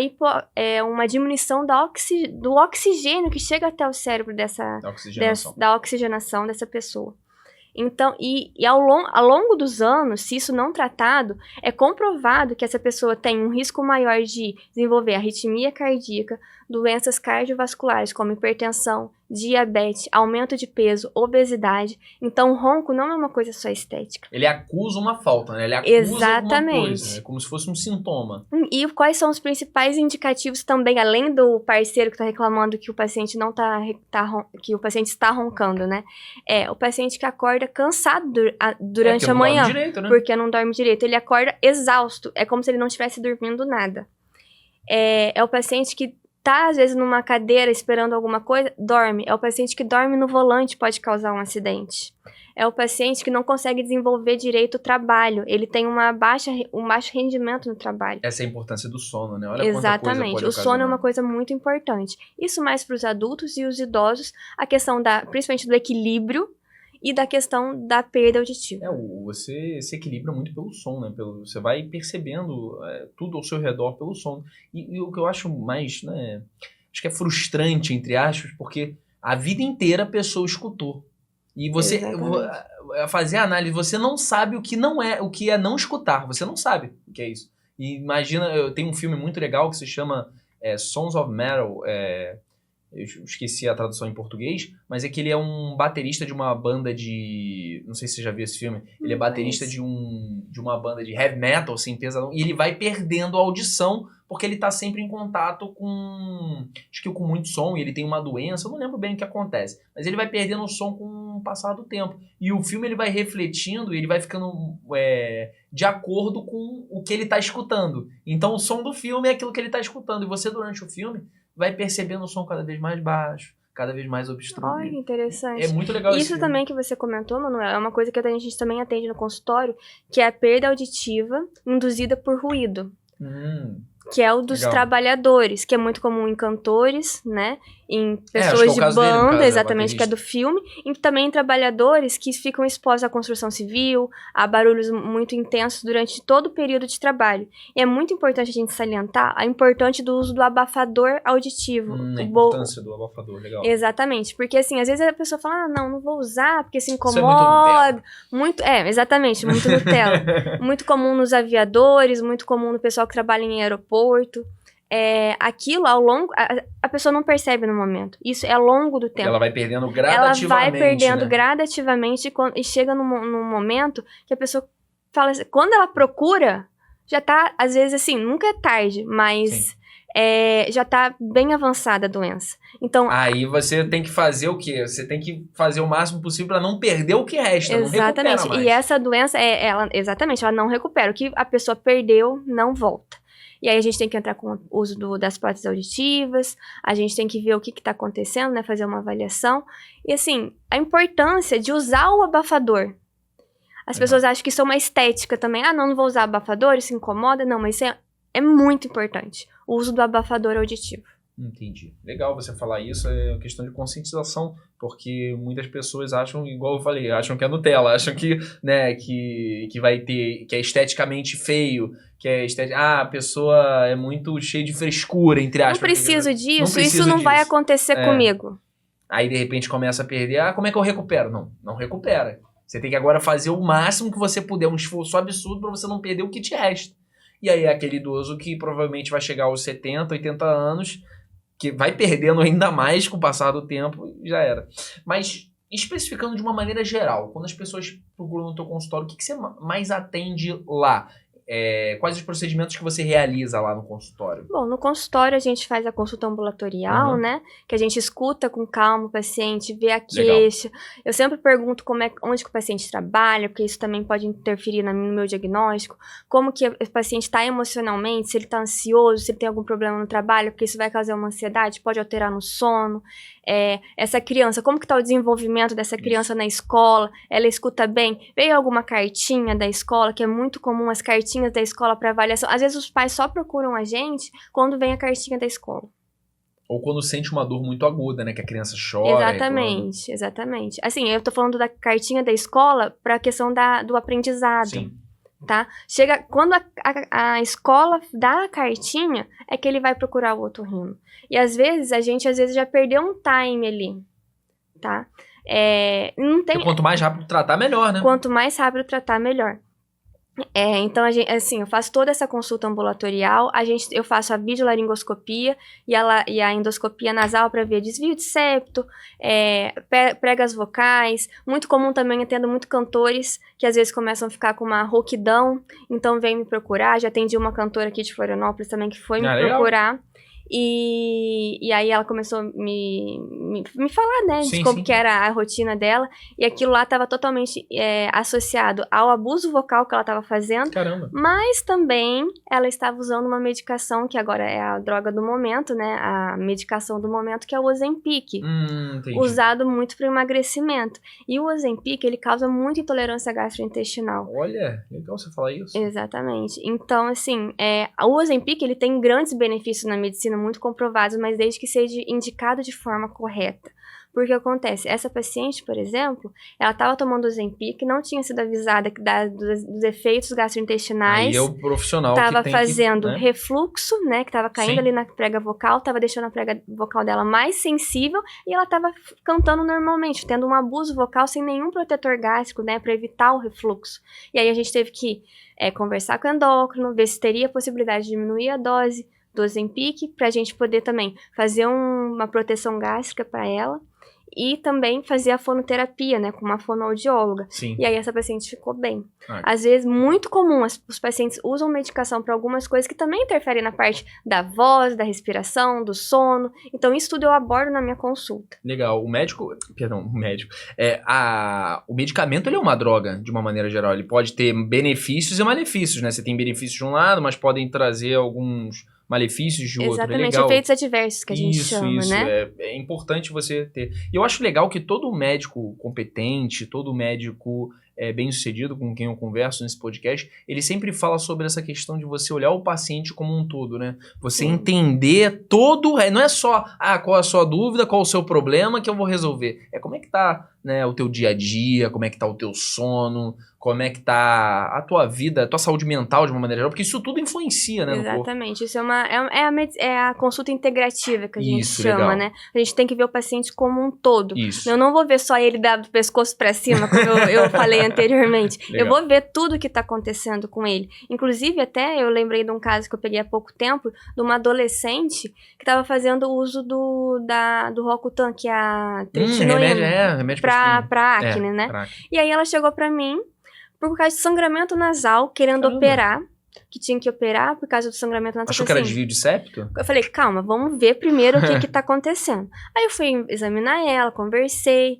diminuição do oxigênio que chega até o cérebro da oxigenação dessa pessoa. Então, ao longo dos anos, se isso não tratado, é comprovado que essa pessoa tem um risco maior de desenvolver arritmia cardíaca, doenças cardiovasculares como hipertensão, diabetes, aumento de peso, obesidade. Então, o ronco não é uma coisa só estética.
Ele acusa uma falta, né? Ele acusa alguma coisa, né? Como se fosse um sintoma.
E quais são os principais indicativos também, além do parceiro que está reclamando que o paciente não que o paciente está roncando, né? O paciente que acorda cansado durante a manhã,
dorme direito, né?
Porque não dorme direito. Ele acorda exausto, é como se ele não estivesse dormindo nada. É o paciente que tá, às vezes, numa cadeira esperando alguma coisa, dorme. É o paciente que dorme no volante, pode causar um acidente. É o paciente que não consegue desenvolver direito o trabalho. Ele tem um baixo rendimento no trabalho.
Essa é a importância do sono, né? Olha
Exatamente.
Quanta coisa pode
o sono é uma coisa muito importante. Isso mais para os adultos e os idosos, a questão principalmente do equilíbrio e da questão da perda auditiva.
Você se equilibra muito pelo som, né? Você vai percebendo tudo ao seu redor pelo som. E o que eu acho mais, né? Acho que é frustrante, entre aspas, porque a vida inteira a pessoa escutou. E você
Exatamente.
fazer a análise, você não sabe o que não é, o que é não escutar. Você não sabe o que é isso. E imagina, eu tenho um filme muito legal que se chama Sons of Metal. Eu esqueci a tradução em português, mas é que ele é um baterista de uma banda de... Não sei se você já viu esse filme. Ele é baterista
Mas,
de uma banda de heavy metal, assim, pesadão. E ele vai perdendo a audição porque ele tá sempre em contato com... Acho que com muito som, e ele tem uma doença. Eu não lembro bem o que acontece. Mas ele vai perdendo o som com o passar do tempo. E o filme ele vai refletindo e ele vai ficando de acordo com o que ele tá escutando. Então o som do filme é aquilo que ele tá escutando. E você, durante o filme, vai percebendo o som cada vez mais baixo, cada vez mais
olha que
obstruído. É
interessante.
muito legal esse
Isso
filme.
também que você comentou, Manuel, é uma coisa que a gente também atende no consultório, que é a perda auditiva induzida por ruído. Que é o dos
Legal.
trabalhadores, que é muito comum em cantores, né? Em
acho que é
pessoas
o
de
caso dele, no
banda,
caso,
exatamente, que é do filme. E também em trabalhadores que ficam expostos à construção civil, a barulhos muito intensos durante todo o período de trabalho. E é muito importante a gente salientar a importância do uso do abafador auditivo.
A importância do abafador, legal.
Exatamente, porque assim, às vezes a pessoa fala, não vou usar, porque se
Isso é muito Nutella.
muito, exatamente, muito Nutella. Muito comum nos aviadores, muito comum no pessoal que trabalha em aeroporto. Aquilo ao longo, a pessoa não percebe no momento. Isso é ao longo do tempo.
Ela vai perdendo
Ela
gradativamente,
vai perdendo
né?
gradativamente e chega num momento que a pessoa fala assim, quando ela procura, já tá, às vezes assim, nunca é tarde, mas já tá bem avançada a doença. Então,
aí você tem que fazer o quê? Você tem que fazer o máximo possível para não perder o que resta, não recupera
exatamente.
mais.
E essa doença, ela não recupera. O que a pessoa perdeu, não volta. E aí a gente tem que entrar com o uso das próteses auditivas, a gente tem que ver o que está acontecendo, né? Fazer uma avaliação. E assim, a importância de usar o abafador. As pessoas acham que isso é uma estética também. Não vou usar abafador, isso incomoda. Não, mas isso é muito importante. O uso do abafador auditivo.
Entendi. Legal você falar isso, é uma questão de conscientização, porque muitas pessoas acham, igual eu falei, acham que é Nutella, acham que, né, que vai ter, que é esteticamente feio, que é a pessoa é muito cheia de frescura, entre aspas.
Não preciso disso,
não preciso
isso não vai
disso.
acontecer comigo.
Aí de repente começa a perder, como é que eu recupero? Não recupera. Você tem que agora fazer o máximo que você puder, um esforço absurdo para você não perder o que te resta. E aí é aquele idoso que provavelmente vai chegar aos 70, 80 anos, que vai perdendo ainda mais com o passar do tempo e já era. Mas, especificando de uma maneira geral, quando as pessoas procuram no teu consultório, o que você mais atende lá? Quais os procedimentos que você realiza lá no consultório?
Bom, no consultório a gente faz a consulta ambulatorial, né? Que a gente escuta com calma o paciente, vê a queixa. Legal. Eu sempre pergunto onde que o paciente trabalha, porque isso também pode interferir no meu diagnóstico. Como que o paciente está emocionalmente, se ele está ansioso, se ele tem algum problema no trabalho, porque isso vai causar uma ansiedade, pode alterar no sono. Essa criança, como que está o desenvolvimento dessa criança na escola? Ela escuta bem? Veio alguma cartinha da escola, que é muito comum as cartinhas da escola para avaliação. Às vezes os pais só procuram a gente quando vem a cartinha da escola.
Ou quando sente uma dor muito aguda, né? Que a criança chora.
Exatamente. Assim, eu tô falando da cartinha da escola para a questão do aprendizado.
Sim.
Tá? Quando a escola dá a cartinha, é que ele vai procurar o otorrino. E às vezes, a gente já perdeu um time ali, tá? Não tem...
E quanto mais rápido tratar, melhor, né?
Quanto mais rápido tratar, melhor. Então, eu faço toda essa consulta ambulatorial, eu faço a videolaringoscopia e a endoscopia nasal para ver desvio de septo, pregas vocais. Muito comum também, atendo muito cantores que às vezes começam a ficar com uma rouquidão, então vem me procurar. Já atendi uma cantora aqui de Florianópolis também que foi me procurar. E aí ela começou a me falar, né, de como que era a rotina dela. E aquilo lá estava totalmente associado ao abuso vocal que ela estava fazendo.
Caramba.
Mas também ela estava usando uma medicação, que agora é a droga do momento, né, a medicação do momento, que é o Ozempic. Usado muito para emagrecimento. E o Ozempic, ele causa muita intolerância gastrointestinal.
Olha, legal você falar isso.
Exatamente. Então, assim, o Ozempic, ele tem grandes benefícios na medicina, muito comprovados, mas desde que seja indicado de forma correta. Porque acontece, essa paciente, por exemplo, ela estava tomando Ozempic, não tinha sido avisada dos efeitos gastrointestinais.
Aí é o profissional
que
tem
fazendo
né?
refluxo, né? Que estava caindo ali na prega vocal, estava deixando a prega vocal dela mais sensível e ela estava cantando normalmente, tendo um abuso vocal sem nenhum protetor gástrico, né? Para evitar o refluxo. E aí a gente teve que conversar com o endócrino, ver se teria a possibilidade de diminuir a dose do Ozempic, para a gente poder também fazer uma proteção gástrica para ela e também fazer a fonoterapia, né, com uma fonoaudióloga.
Sim.
E aí essa paciente ficou bem. Às vezes, muito comum, os pacientes usam medicação para algumas coisas que também interferem na parte da voz, da respiração, do sono. Então, isso tudo eu abordo na minha consulta.
Legal. O medicamento, o medicamento ele é uma droga, de uma maneira geral. Ele pode ter benefícios e malefícios, né? Você tem benefícios de um lado, mas podem trazer alguns malefícios de outro.
Exatamente,
legal.
efeitos adversos que a gente chama, né?
É importante você ter. E eu acho legal que todo médico competente, todo médico bem-sucedido com quem eu converso nesse podcast, ele sempre fala sobre essa questão de você olhar o paciente como um todo, né? Você entender todo... Não é só, qual é a sua dúvida, qual é o seu problema que eu vou resolver. É como é que tá, né, o teu dia a dia, como é que tá o teu sono, como é que tá a tua vida, a tua saúde mental de uma maneira geral, porque isso tudo influencia, né?
Exatamente, isso é a consulta integrativa que a gente chama,
legal.
né? A gente tem que ver o paciente como um todo.
Isso.
Eu não vou ver só ele do pescoço para cima, como eu falei anteriormente. Eu vou ver tudo o que tá acontecendo com ele. Inclusive, até eu lembrei de um caso que eu peguei há pouco tempo, de uma adolescente que tava fazendo uso do Roacutan, que é a tretinoína.
Remédio
pra acne, né?
Pra acne.
E aí ela chegou pra mim por causa de sangramento nasal, querendo operar, que tinha que operar por causa do sangramento nasal.
Achou que era desvio de septo?
Eu falei, calma, vamos ver primeiro o que tá acontecendo. Aí eu fui examinar ela, conversei,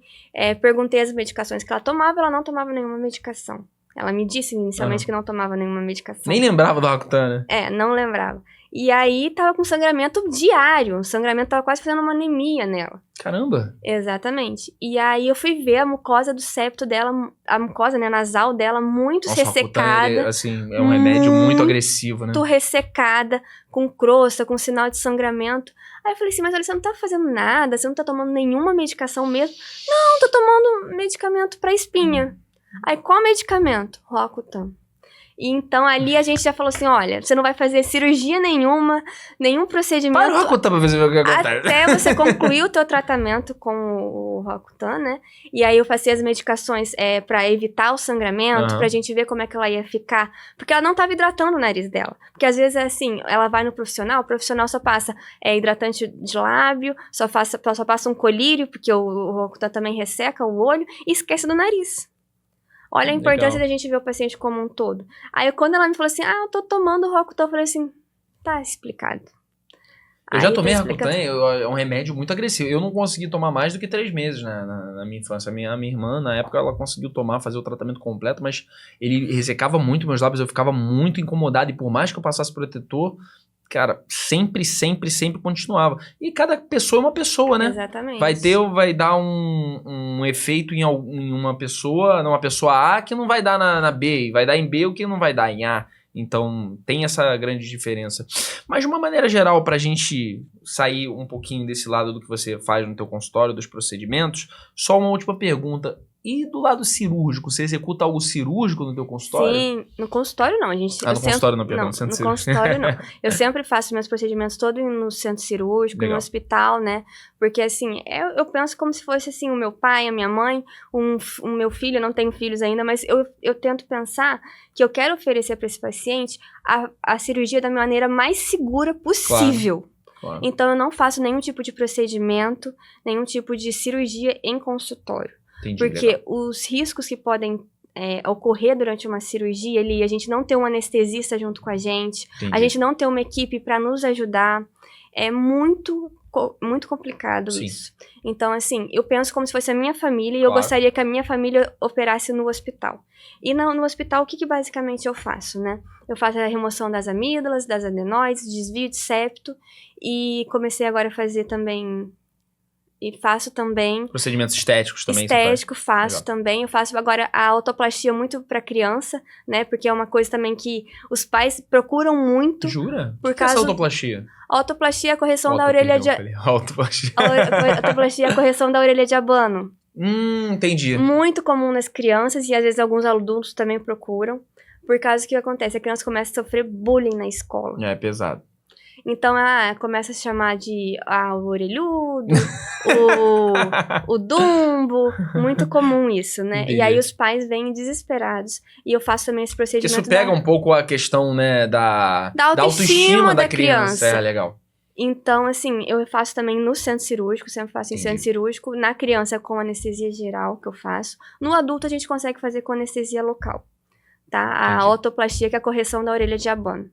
perguntei as medicações que ela não tomava nenhuma medicação. Ela me disse inicialmente que não tomava nenhuma medicação.
Nem lembrava do Roacutan, né?
Não lembrava. E aí tava com sangramento diário, o sangramento tava quase fazendo uma anemia nela.
Caramba!
Exatamente. E aí eu fui ver a mucosa do septo dela, a mucosa, né, nasal dela, muito ressecada.
Ele, assim, é um remédio muito agressivo, né?
Muito ressecada, com crosta, com sinal de sangramento. Aí eu falei assim, mas olha, você não tá fazendo nada, você não tá tomando nenhuma medicação mesmo? Não, tô tomando medicamento pra espinha. Aí, qual medicamento? Roacutan. E então ali a gente já falou assim, olha, você não vai fazer cirurgia nenhuma, nenhum procedimento.
Para o Roacutan pra ver o que acontece.
Até você concluir o teu tratamento com o Roacutan, né? E aí eu passei as medicações pra evitar o sangramento, pra gente ver como é que ela ia ficar. Porque ela não tava hidratando o nariz dela. Porque às vezes é assim, ela vai no profissional, o profissional só passa hidratante de lábio, só passa um colírio, porque o Roacutan também resseca o olho, e esquece do nariz. Olha a importância da gente ver o paciente como um todo. Aí, quando ela me falou assim, eu tô tomando Roacutan, eu falei assim, tá explicado.
Eu já tomei Roacutan, é um remédio muito agressivo. Eu não consegui tomar mais do que 3 meses na minha infância. A minha irmã, na época, ela conseguiu fazer o tratamento completo, mas ele ressecava muito meus lábios, eu ficava muito incomodado, e por mais que eu passasse protetor, cara, sempre continuava. E cada pessoa é uma pessoa, né?
Exatamente.
Vai dar um efeito em uma pessoa, numa pessoa A, que não vai dar na B, e vai dar em B o que não vai dar em A. Então, tem essa grande diferença. Mas, de uma maneira geral, pra gente sair um pouquinho desse lado do que você faz no teu consultório, dos procedimentos, só uma última pergunta. E do lado cirúrgico, você executa algo cirúrgico no teu consultório?
Sim, no consultório não.
Consultório não, perdão.
No consultório não. Eu sempre faço meus procedimentos todos no centro cirúrgico, no hospital, né? Porque assim, eu penso como se fosse assim, o meu pai, a minha mãe, o meu filho, eu não tenho filhos ainda, mas eu tento pensar que eu quero oferecer para esse paciente a cirurgia da maneira mais segura possível.
Claro.
Então eu não faço nenhum tipo de procedimento, nenhum tipo de cirurgia em consultório.
Entendi,
porque
legal.
os riscos que podem ocorrer durante uma cirurgia, a gente não ter um anestesista junto com a gente,
Entendi.
a gente não ter uma equipe para nos ajudar, é muito complicado isso. Então, assim, eu penso como se fosse a minha família e eu gostaria que a minha família operasse no hospital. E no hospital, o que basicamente eu faço, né? Eu faço a remoção das amígdalas, das adenoides, desvio de septo, e comecei agora a fazer também E faço também.
Procedimentos estéticos também
Estético,
você faz?
faço
Legal.
também. Eu faço agora a autoplastia muito pra criança, né? Porque é uma coisa também que os pais procuram muito.
Jura?
Por
O que é essa
causa-
autoplastia?
A autoplastia é a correção da orelha de...
Autoplastia.
A autoplastia é a correção da orelha de abano.
Entendi.
Muito comum nas crianças e às vezes alguns adultos também procuram. Por causa que o que acontece? A criança começa a sofrer bullying na escola.
É pesado.
Então, começa a chamar de o orelhudo, o dumbo. Muito comum isso, né?
Entendi.
E aí os pais vêm desesperados. E eu faço também esse
Porque
procedimento.
isso pega um pouco a questão, né, da
autoestima
da
da
criança.
criança.
É, legal.
Então, assim, eu faço também no centro cirúrgico, sempre faço em
Entendi.
centro cirúrgico. Na criança, com anestesia geral, que eu faço. No adulto, a gente consegue fazer com anestesia local, tá? A
Entendi.
autoplastia, que é a correção da orelha de abano.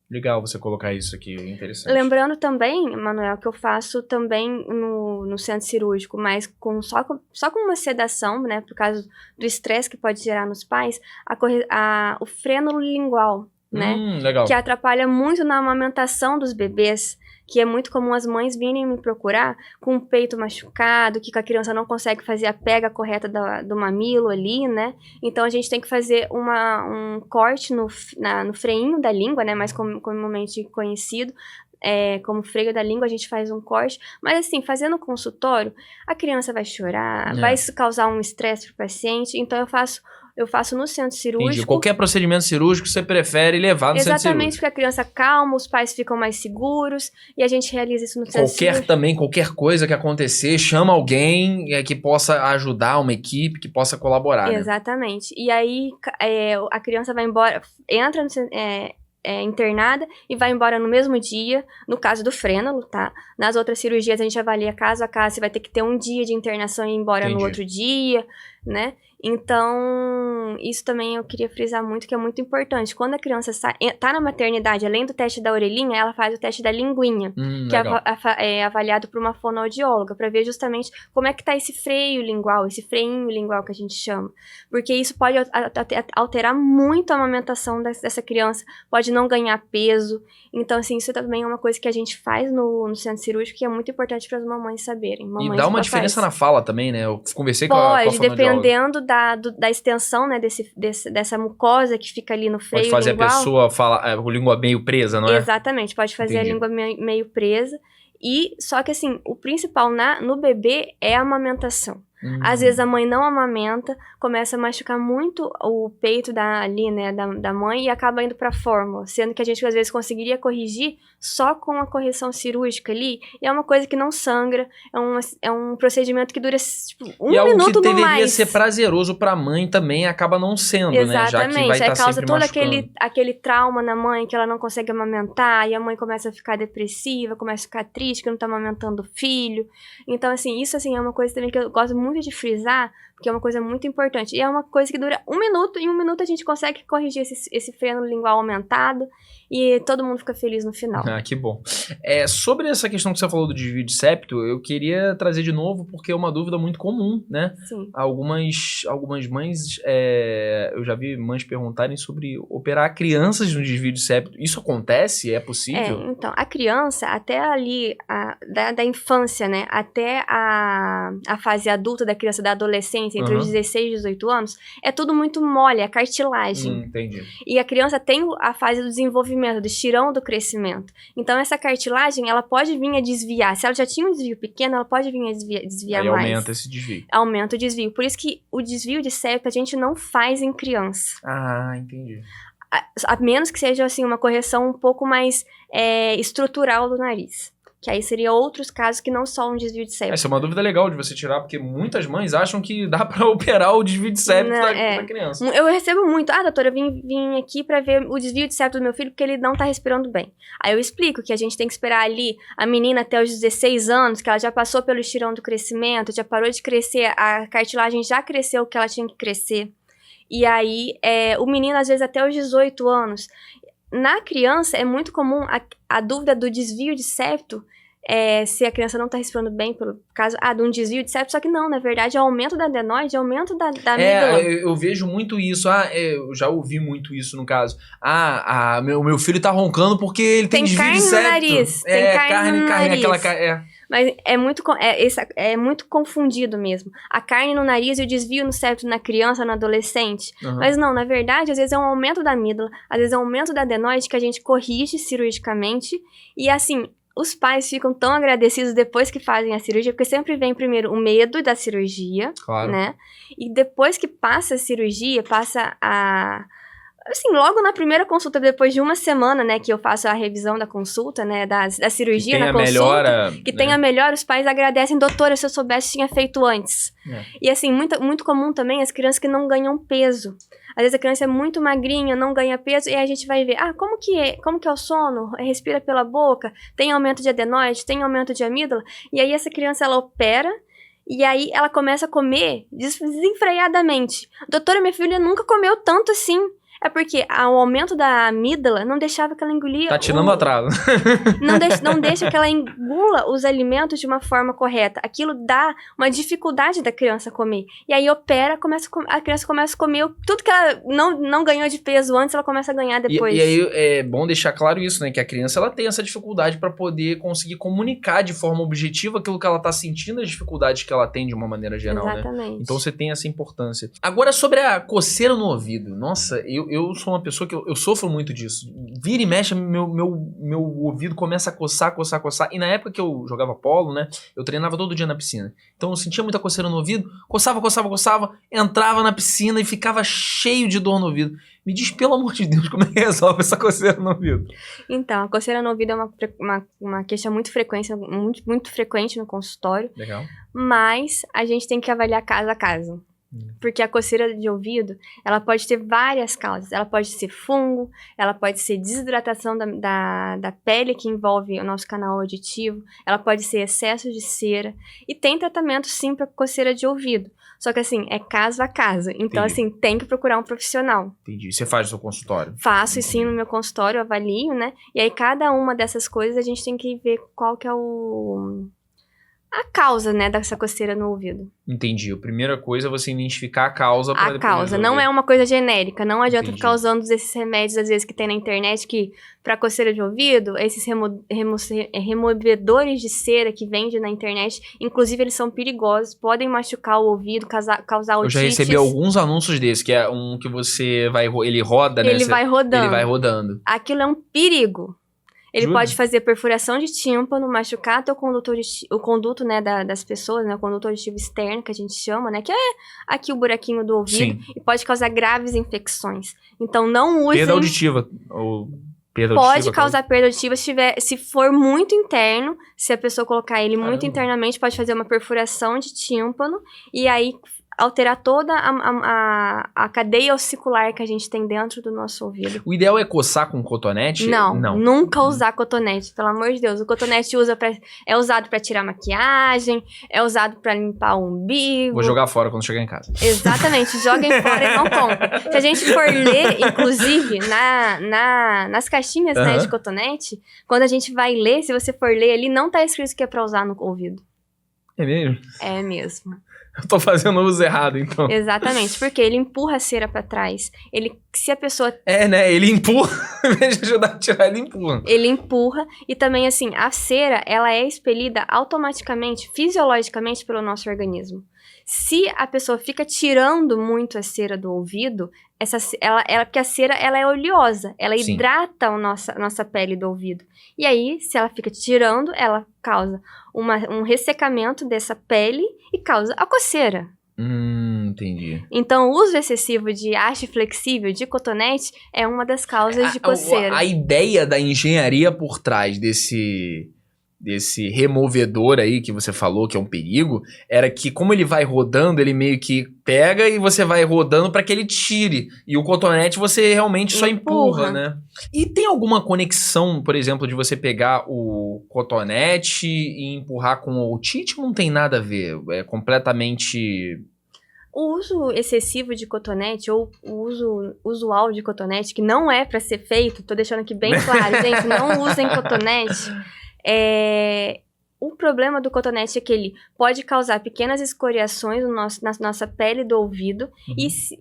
Legal você colocar isso aqui, é interessante.
Lembrando também, Manuel, que eu faço também no centro cirúrgico, mas só com uma sedação, né? Por causa do estresse que pode gerar nos pais, o freno lingual, né?
Legal.
Que atrapalha muito na amamentação dos bebês, que é muito comum as mães virem me procurar com o peito machucado, que a criança não consegue fazer a pega correta do mamilo ali, né? Então a gente tem que fazer um corte no freinho da língua, né? Mais comumente conhecido. Como freio da língua, a gente faz um corte. Mas assim, fazendo o consultório, a criança vai chorar, vai causar um estresse pro paciente. Então eu faço no centro cirúrgico.
Entendi. Qualquer procedimento cirúrgico você prefere levar no centro cirúrgico.
Exatamente, porque a criança calma, os pais ficam mais seguros e a gente realiza isso no centro cirúrgico.
Qualquer coisa que acontecer, chama alguém que possa ajudar, uma equipe que possa colaborar, né?
Exatamente. E aí a criança vai embora, entra no internada e vai embora no mesmo dia, no caso do frênulo, tá? Nas outras cirurgias a gente avalia caso a caso, você vai ter que ter um dia de internação e ir embora
Entendi.
no outro dia, né? Então, isso também eu queria frisar muito, que é muito importante. Quando a criança tá na maternidade, além do teste da orelhinha, ela faz o teste da linguinha, que
legal.
é avaliado por uma fonoaudióloga, para ver justamente como é que tá esse freio lingual, esse freinho lingual que a gente chama. Porque isso pode alterar muito a amamentação dessa criança, pode não ganhar peso. Então, assim, isso também é uma coisa que a gente faz no centro cirúrgico, que é muito importante para as mamães saberem.
E dá uma diferença na fala também, né? Eu conversei com a
Pode,
fonoaudióloga.
dependendo da extensão, né, dessa mucosa que fica ali no freio
Pode fazer
lingual.
a pessoa falar com a língua meio presa, não é?
Exatamente, pode fazer
Entendi.
a língua meio presa. E só que assim, o principal no bebê é a amamentação. Às vezes a mãe não amamenta, começa a machucar muito o peito da mãe e acaba indo pra fórmula, sendo que a gente às vezes conseguiria corrigir só com a correção cirúrgica ali, e é uma coisa que não sangra, é um procedimento que dura tipo, um
e
minuto
algo que
no
deveria
mais.
ser prazeroso pra mãe também acaba não sendo, né? Já que
Exatamente,
vai
aí
estar
causa
sempre
todo
machucando.
aquele trauma na mãe, que ela não consegue amamentar, e a mãe começa a ficar depressiva, começa a ficar triste, que não tá amamentando o filho. Então, assim, isso assim, é uma coisa também que eu gosto muito de frisar, porque é uma coisa muito importante. E é uma coisa que dura um minuto, e em um minuto a gente consegue corrigir esse freno lingual aumentado, e todo mundo fica feliz no final.
Ah, que bom. Sobre essa questão que você falou do desvio de septo, eu queria trazer de novo, porque é uma dúvida muito comum, né?
Sim.
Algumas mães, eu já vi mães perguntarem sobre operar crianças no desvio de septo. Isso acontece? É possível?
Então, a criança, até ali, da infância, né, até a fase adulta da criança, da adolescência, entre os 16 e 18 anos, é tudo muito mole, é cartilagem.
Entendi.
E a criança tem a fase do desenvolvimento, do estirão do crescimento. Então, essa cartilagem, ela pode vir a desviar. Se ela já tinha um desvio pequeno, ela pode vir a desviar
Aí
mais.
aumenta esse desvio.
Aumenta o desvio. Por isso que o desvio de septo a gente não faz em criança.
Ah, entendi.
A menos que seja, assim, uma correção um pouco mais estrutural do nariz. Que aí seria outros casos que não só um desvio de septo.
Essa é uma dúvida legal de você tirar, porque muitas mães acham que dá pra operar o desvio de septo da criança.
Eu recebo muito. Doutora, eu vim aqui pra ver o desvio de septo do meu filho porque ele não tá respirando bem. Aí eu explico que a gente tem que esperar ali a menina até os 16 anos, que ela já passou pelo estirão do crescimento, já parou de crescer, a cartilagem já cresceu o que ela tinha que crescer. E aí, o menino, às vezes, até os 18 anos. Na criança, é muito comum a dúvida do desvio de septo, se a criança não está respirando bem, pelo caso de um desvio de septo, só que não, na verdade, é aumento da adenoide, é aumento da amígdala.
Eu vejo muito isso, eu já ouvi muito isso no caso. Meu filho tá roncando porque ele tem desvio de septo.
Tem carne no nariz.
Aquela...
Mas é muito confundido mesmo. A carne no nariz e o desvio no septo na criança, no adolescente.
Uhum.
Mas não, na verdade, às vezes é um aumento da amígdala, às vezes é um aumento da adenoide que a gente corrige cirurgicamente. E assim, os pais ficam tão agradecidos depois que fazem a cirurgia, porque sempre vem primeiro o medo da cirurgia,
Claro.
né? E depois que passa a cirurgia, passa a... Assim, logo na primeira consulta, depois de uma semana, né, que eu faço a revisão da consulta, né, da cirurgia na consulta,
melhora,
que tenha melhor, os pais agradecem, doutora, se eu soubesse, tinha feito antes. E assim, muito comum também as crianças que não ganham peso. Às vezes a criança é muito magrinha, não ganha peso, e aí a gente vai ver, como que é o sono? Respira pela boca, tem aumento de adenoide, tem aumento de amígdala, e aí essa criança, ela opera, e aí ela começa a comer desenfreadamente. Doutora, minha filha nunca comeu tanto assim. É porque o aumento da amígdala não deixava que ela engolia...
Tá tirando atraso.
Não deixa que ela engula os alimentos de uma forma correta. Aquilo dá uma dificuldade da criança comer. E aí opera, a criança começa a comer tudo que ela não ganhou de peso antes, ela começa a ganhar depois.
E aí é bom deixar claro isso, né? Que a criança ela tem essa dificuldade para poder conseguir comunicar de forma objetiva aquilo que ela tá sentindo, as dificuldades que ela tem de uma maneira geral,
Exatamente.
né? Então você tem essa importância. Agora sobre a coceira no ouvido. Nossa, eu sou uma pessoa que eu sofro muito disso. Vira e mexe, meu ouvido começa a coçar. E na época que eu jogava polo, né? Eu treinava todo dia na piscina. Então eu sentia muita coceira no ouvido, coçava, entrava na piscina e ficava cheio de dor no ouvido. Me diz, pelo amor de Deus, como é que resolve essa coceira no ouvido?
Então, a coceira no ouvido é uma queixa muito frequente no consultório.
Legal.
Mas a gente tem que avaliar caso a caso. Porque a coceira de ouvido, ela pode ter várias causas. Ela pode ser fungo, ela pode ser desidratação da pele, que envolve o nosso canal auditivo, ela pode ser excesso de cera. E tem tratamento, sim, para coceira de ouvido. Só que, assim, é caso a caso. Então,
Entendi.
assim, tem que procurar um profissional.
Entendi. Você faz no seu consultório?
Faço, e sim, no meu consultório, eu avalio, né? E aí, cada uma dessas coisas, a gente tem que ver qual que é a causa, né, dessa coceira no ouvido.
Entendi. A primeira coisa é você identificar a causa.
A causa, não é uma coisa genérica. Não adianta ficar usando esses remédios, às vezes, que tem na internet, que pra coceira de ouvido, esses removedores de cera que vendem na internet, inclusive eles são perigosos, podem machucar o ouvido, causar otites.
Eu já recebi alguns anúncios desses, que é um que você ele roda, né?
Ele vai
rodando.
Aquilo é um perigo. Ele
Jura?
pode fazer perfuração de tímpano, machucar até o conduto, né, das pessoas, né, o conduto auditivo externo, que a gente chama, né, que é aqui o buraquinho do ouvido. Sim. E pode causar graves infecções. Então, não usem...
Perda auditiva.
Pode causar perda auditiva se for muito interno, se a pessoa colocar ele muito internamente, pode fazer uma perfuração de tímpano, e aí alterar toda a cadeia ossicular que a gente tem dentro do nosso ouvido.
O ideal é coçar com cotonete?
Não, nunca usar cotonete, pelo amor de Deus. O cotonete é usado pra tirar maquiagem, é usado pra limpar o umbigo.
Vou jogar fora quando chegar em casa.
Exatamente, joguem fora e não comprem. Se a gente for ler, inclusive, nas caixinhas, né, de cotonete, quando a gente vai ler, se você for ler ali, não tá escrito que é pra usar no ouvido.
É mesmo?
É mesmo.
Eu tô fazendo o uso errado, então.
Exatamente, porque ele empurra a cera pra trás. Se a pessoa...
né? Ele empurra. Em vez de ajudar a tirar, ele empurra.
Ele empurra. E também, assim, a cera, ela é expelida automaticamente, fisiologicamente, pelo nosso organismo. Se a pessoa fica tirando muito a cera do ouvido, porque a cera ela é oleosa, ela hidrata a nossa pele do ouvido. E aí, se ela fica tirando, ela causa um ressecamento dessa pele e causa a coceira.
Entendi.
Então, o uso excessivo de haste flexível, de cotonete, é uma das causas de coceira.
A ideia da engenharia por trás desse removedor aí que você falou que é um perigo, era que como ele vai rodando, ele meio que pega e você vai rodando para que ele tire. E o cotonete você realmente só empurra, né? E tem alguma conexão, por exemplo, de você pegar o cotonete e empurrar com o otite? Não tem nada a ver. É completamente...
O uso excessivo de cotonete, ou o uso usual de cotonete, que não é para ser feito, tô deixando aqui bem claro, gente, não usem cotonete. O problema do cotonete é que ele pode causar pequenas escoriações na nossa pele do ouvido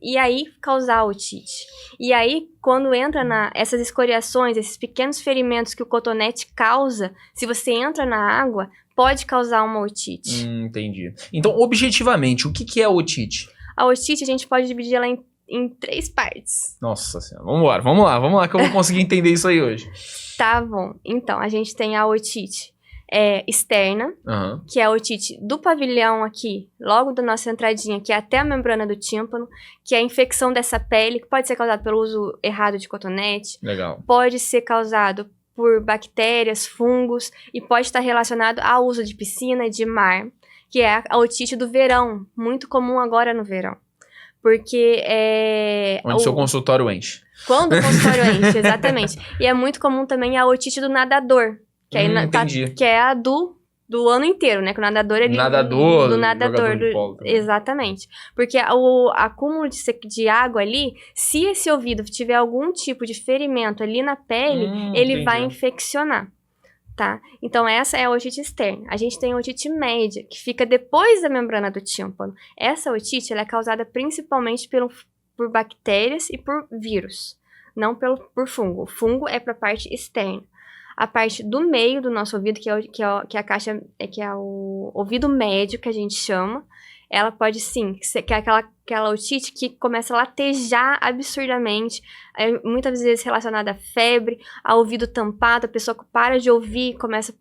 e aí causar otite. E aí, quando entra essas escoriações, esses pequenos ferimentos que o cotonete causa, se você entra na água, pode causar uma otite.
Entendi. Então, objetivamente, o que é otite?
A otite, a gente pode dividir ela em 3 partes.
Nossa senhora, vamos lá, que eu vou conseguir entender isso aí hoje.
Tá bom. Então, a gente tem a otite externa, que é a otite do pavilhão aqui, logo da nossa entradinha, que é até a membrana do tímpano, que é a infecção dessa pele, que pode ser causada pelo uso errado de cotonete.
Legal.
Pode ser causado por bactérias, fungos, e pode estar relacionado ao uso de piscina, de mar, que é a otite do verão, muito comum agora no verão. Porque
onde seu consultório enche.
Quando o consultório enche, exatamente. E é muito comum também a otite do nadador, que, que é a do ano inteiro, né? Que o nadador ele... do nadador.
De polo também.
Exatamente. Porque o acúmulo de água ali, se esse ouvido tiver algum tipo de ferimento ali na pele, ele vai infeccionar. Tá? Então, essa é a otite externa. A gente tem a otite média, que fica depois da membrana do tímpano. Essa otite ela é causada principalmente por bactérias e por vírus, não por fungo. O fungo é para a parte externa. A parte do meio do nosso ouvido, que é a caixa, que é o ouvido médio, que a gente chama, ela pode sim, que é aquela otite que começa a latejar absurdamente, muitas vezes relacionada a febre, a ouvido tampado, a pessoa para de ouvir, começa a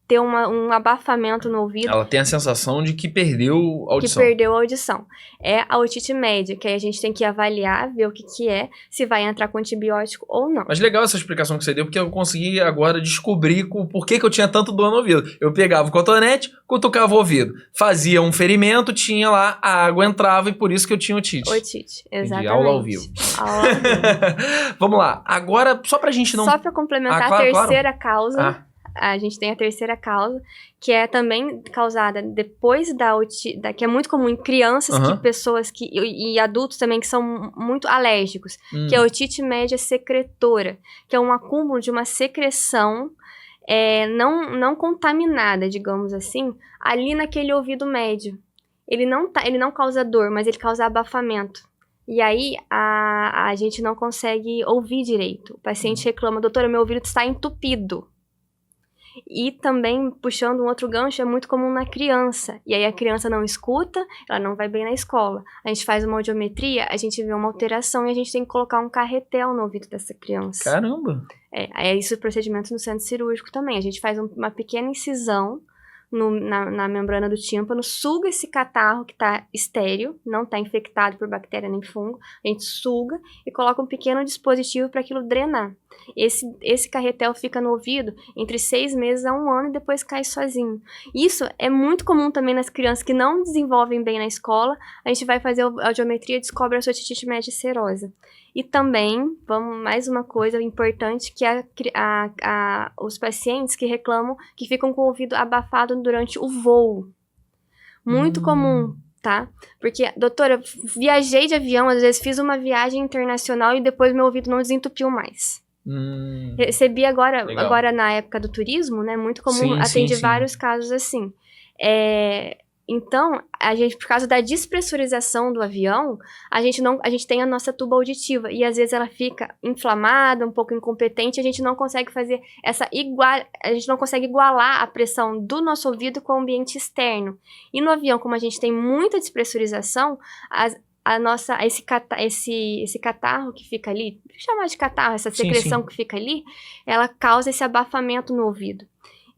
ter um abafamento no ouvido.
Ela tem a sensação de que perdeu a audição.
Que perdeu a audição. É a otite média, que aí a gente tem que avaliar, ver o que é, se vai entrar com antibiótico ou não.
Mas legal essa explicação que você deu, porque eu consegui agora descobrir por que eu tinha tanto dor no ouvido. Eu pegava o cotonete, cutucava o ouvido, fazia um ferimento, tinha lá, a água entrava e por isso que eu tinha otite.
Otite, exatamente.
Aula ao vivo.
Aula ao vivo.
Vamos lá, agora, só pra gente não...
Só pra complementar
claro,
a terceira causa... A gente tem a terceira causa, que é também causada depois da otite, que é muito comum em crianças, pessoas e adultos também que são muito alérgicos, que é a otite média secretora, que é um acúmulo de uma secreção não contaminada, digamos assim, ali naquele ouvido médio. Ele não causa dor, mas ele causa abafamento. E aí, a gente não consegue ouvir direito. O paciente reclama, doutora, meu ouvido está entupido. E também, puxando um outro gancho, é muito comum na criança. E aí a criança não escuta, ela não vai bem na escola. A gente faz uma audiometria, a gente vê uma alteração e a gente tem que colocar um carretel no ouvido dessa criança.
Caramba!
É isso o procedimento no centro cirúrgico também. A gente faz uma pequena incisão na membrana do tímpano, suga esse catarro que está estéril, não está infectado por bactéria nem fungo, a gente suga e coloca um pequeno dispositivo para aquilo drenar. Esse carretel fica no ouvido entre 6 meses a 1 ano e depois cai sozinho. Isso é muito comum também nas crianças que não desenvolvem bem na escola. A gente vai fazer a audiometria e descobre a sua otite média serosa. E também, mais uma coisa importante, que é os pacientes que reclamam que ficam com o ouvido abafado durante o voo. Muito comum, tá? Porque, doutora, eu viajei de avião, às vezes fiz uma viagem internacional e depois meu ouvido não desentupiu mais. Recebi agora na época do turismo, né? Muito comum, atende vários casos assim. Então, a gente, por causa da despressurização do avião, a gente tem a nossa tuba auditiva e às vezes ela fica inflamada, um pouco incompetente, a gente não consegue fazer a gente não consegue igualar a pressão do nosso ouvido com o ambiente externo. E no avião, como a gente tem muita despressurização, esse catarro que fica ali, vou chamar de catarro, essa secreção que fica ali, ela causa esse abafamento no ouvido.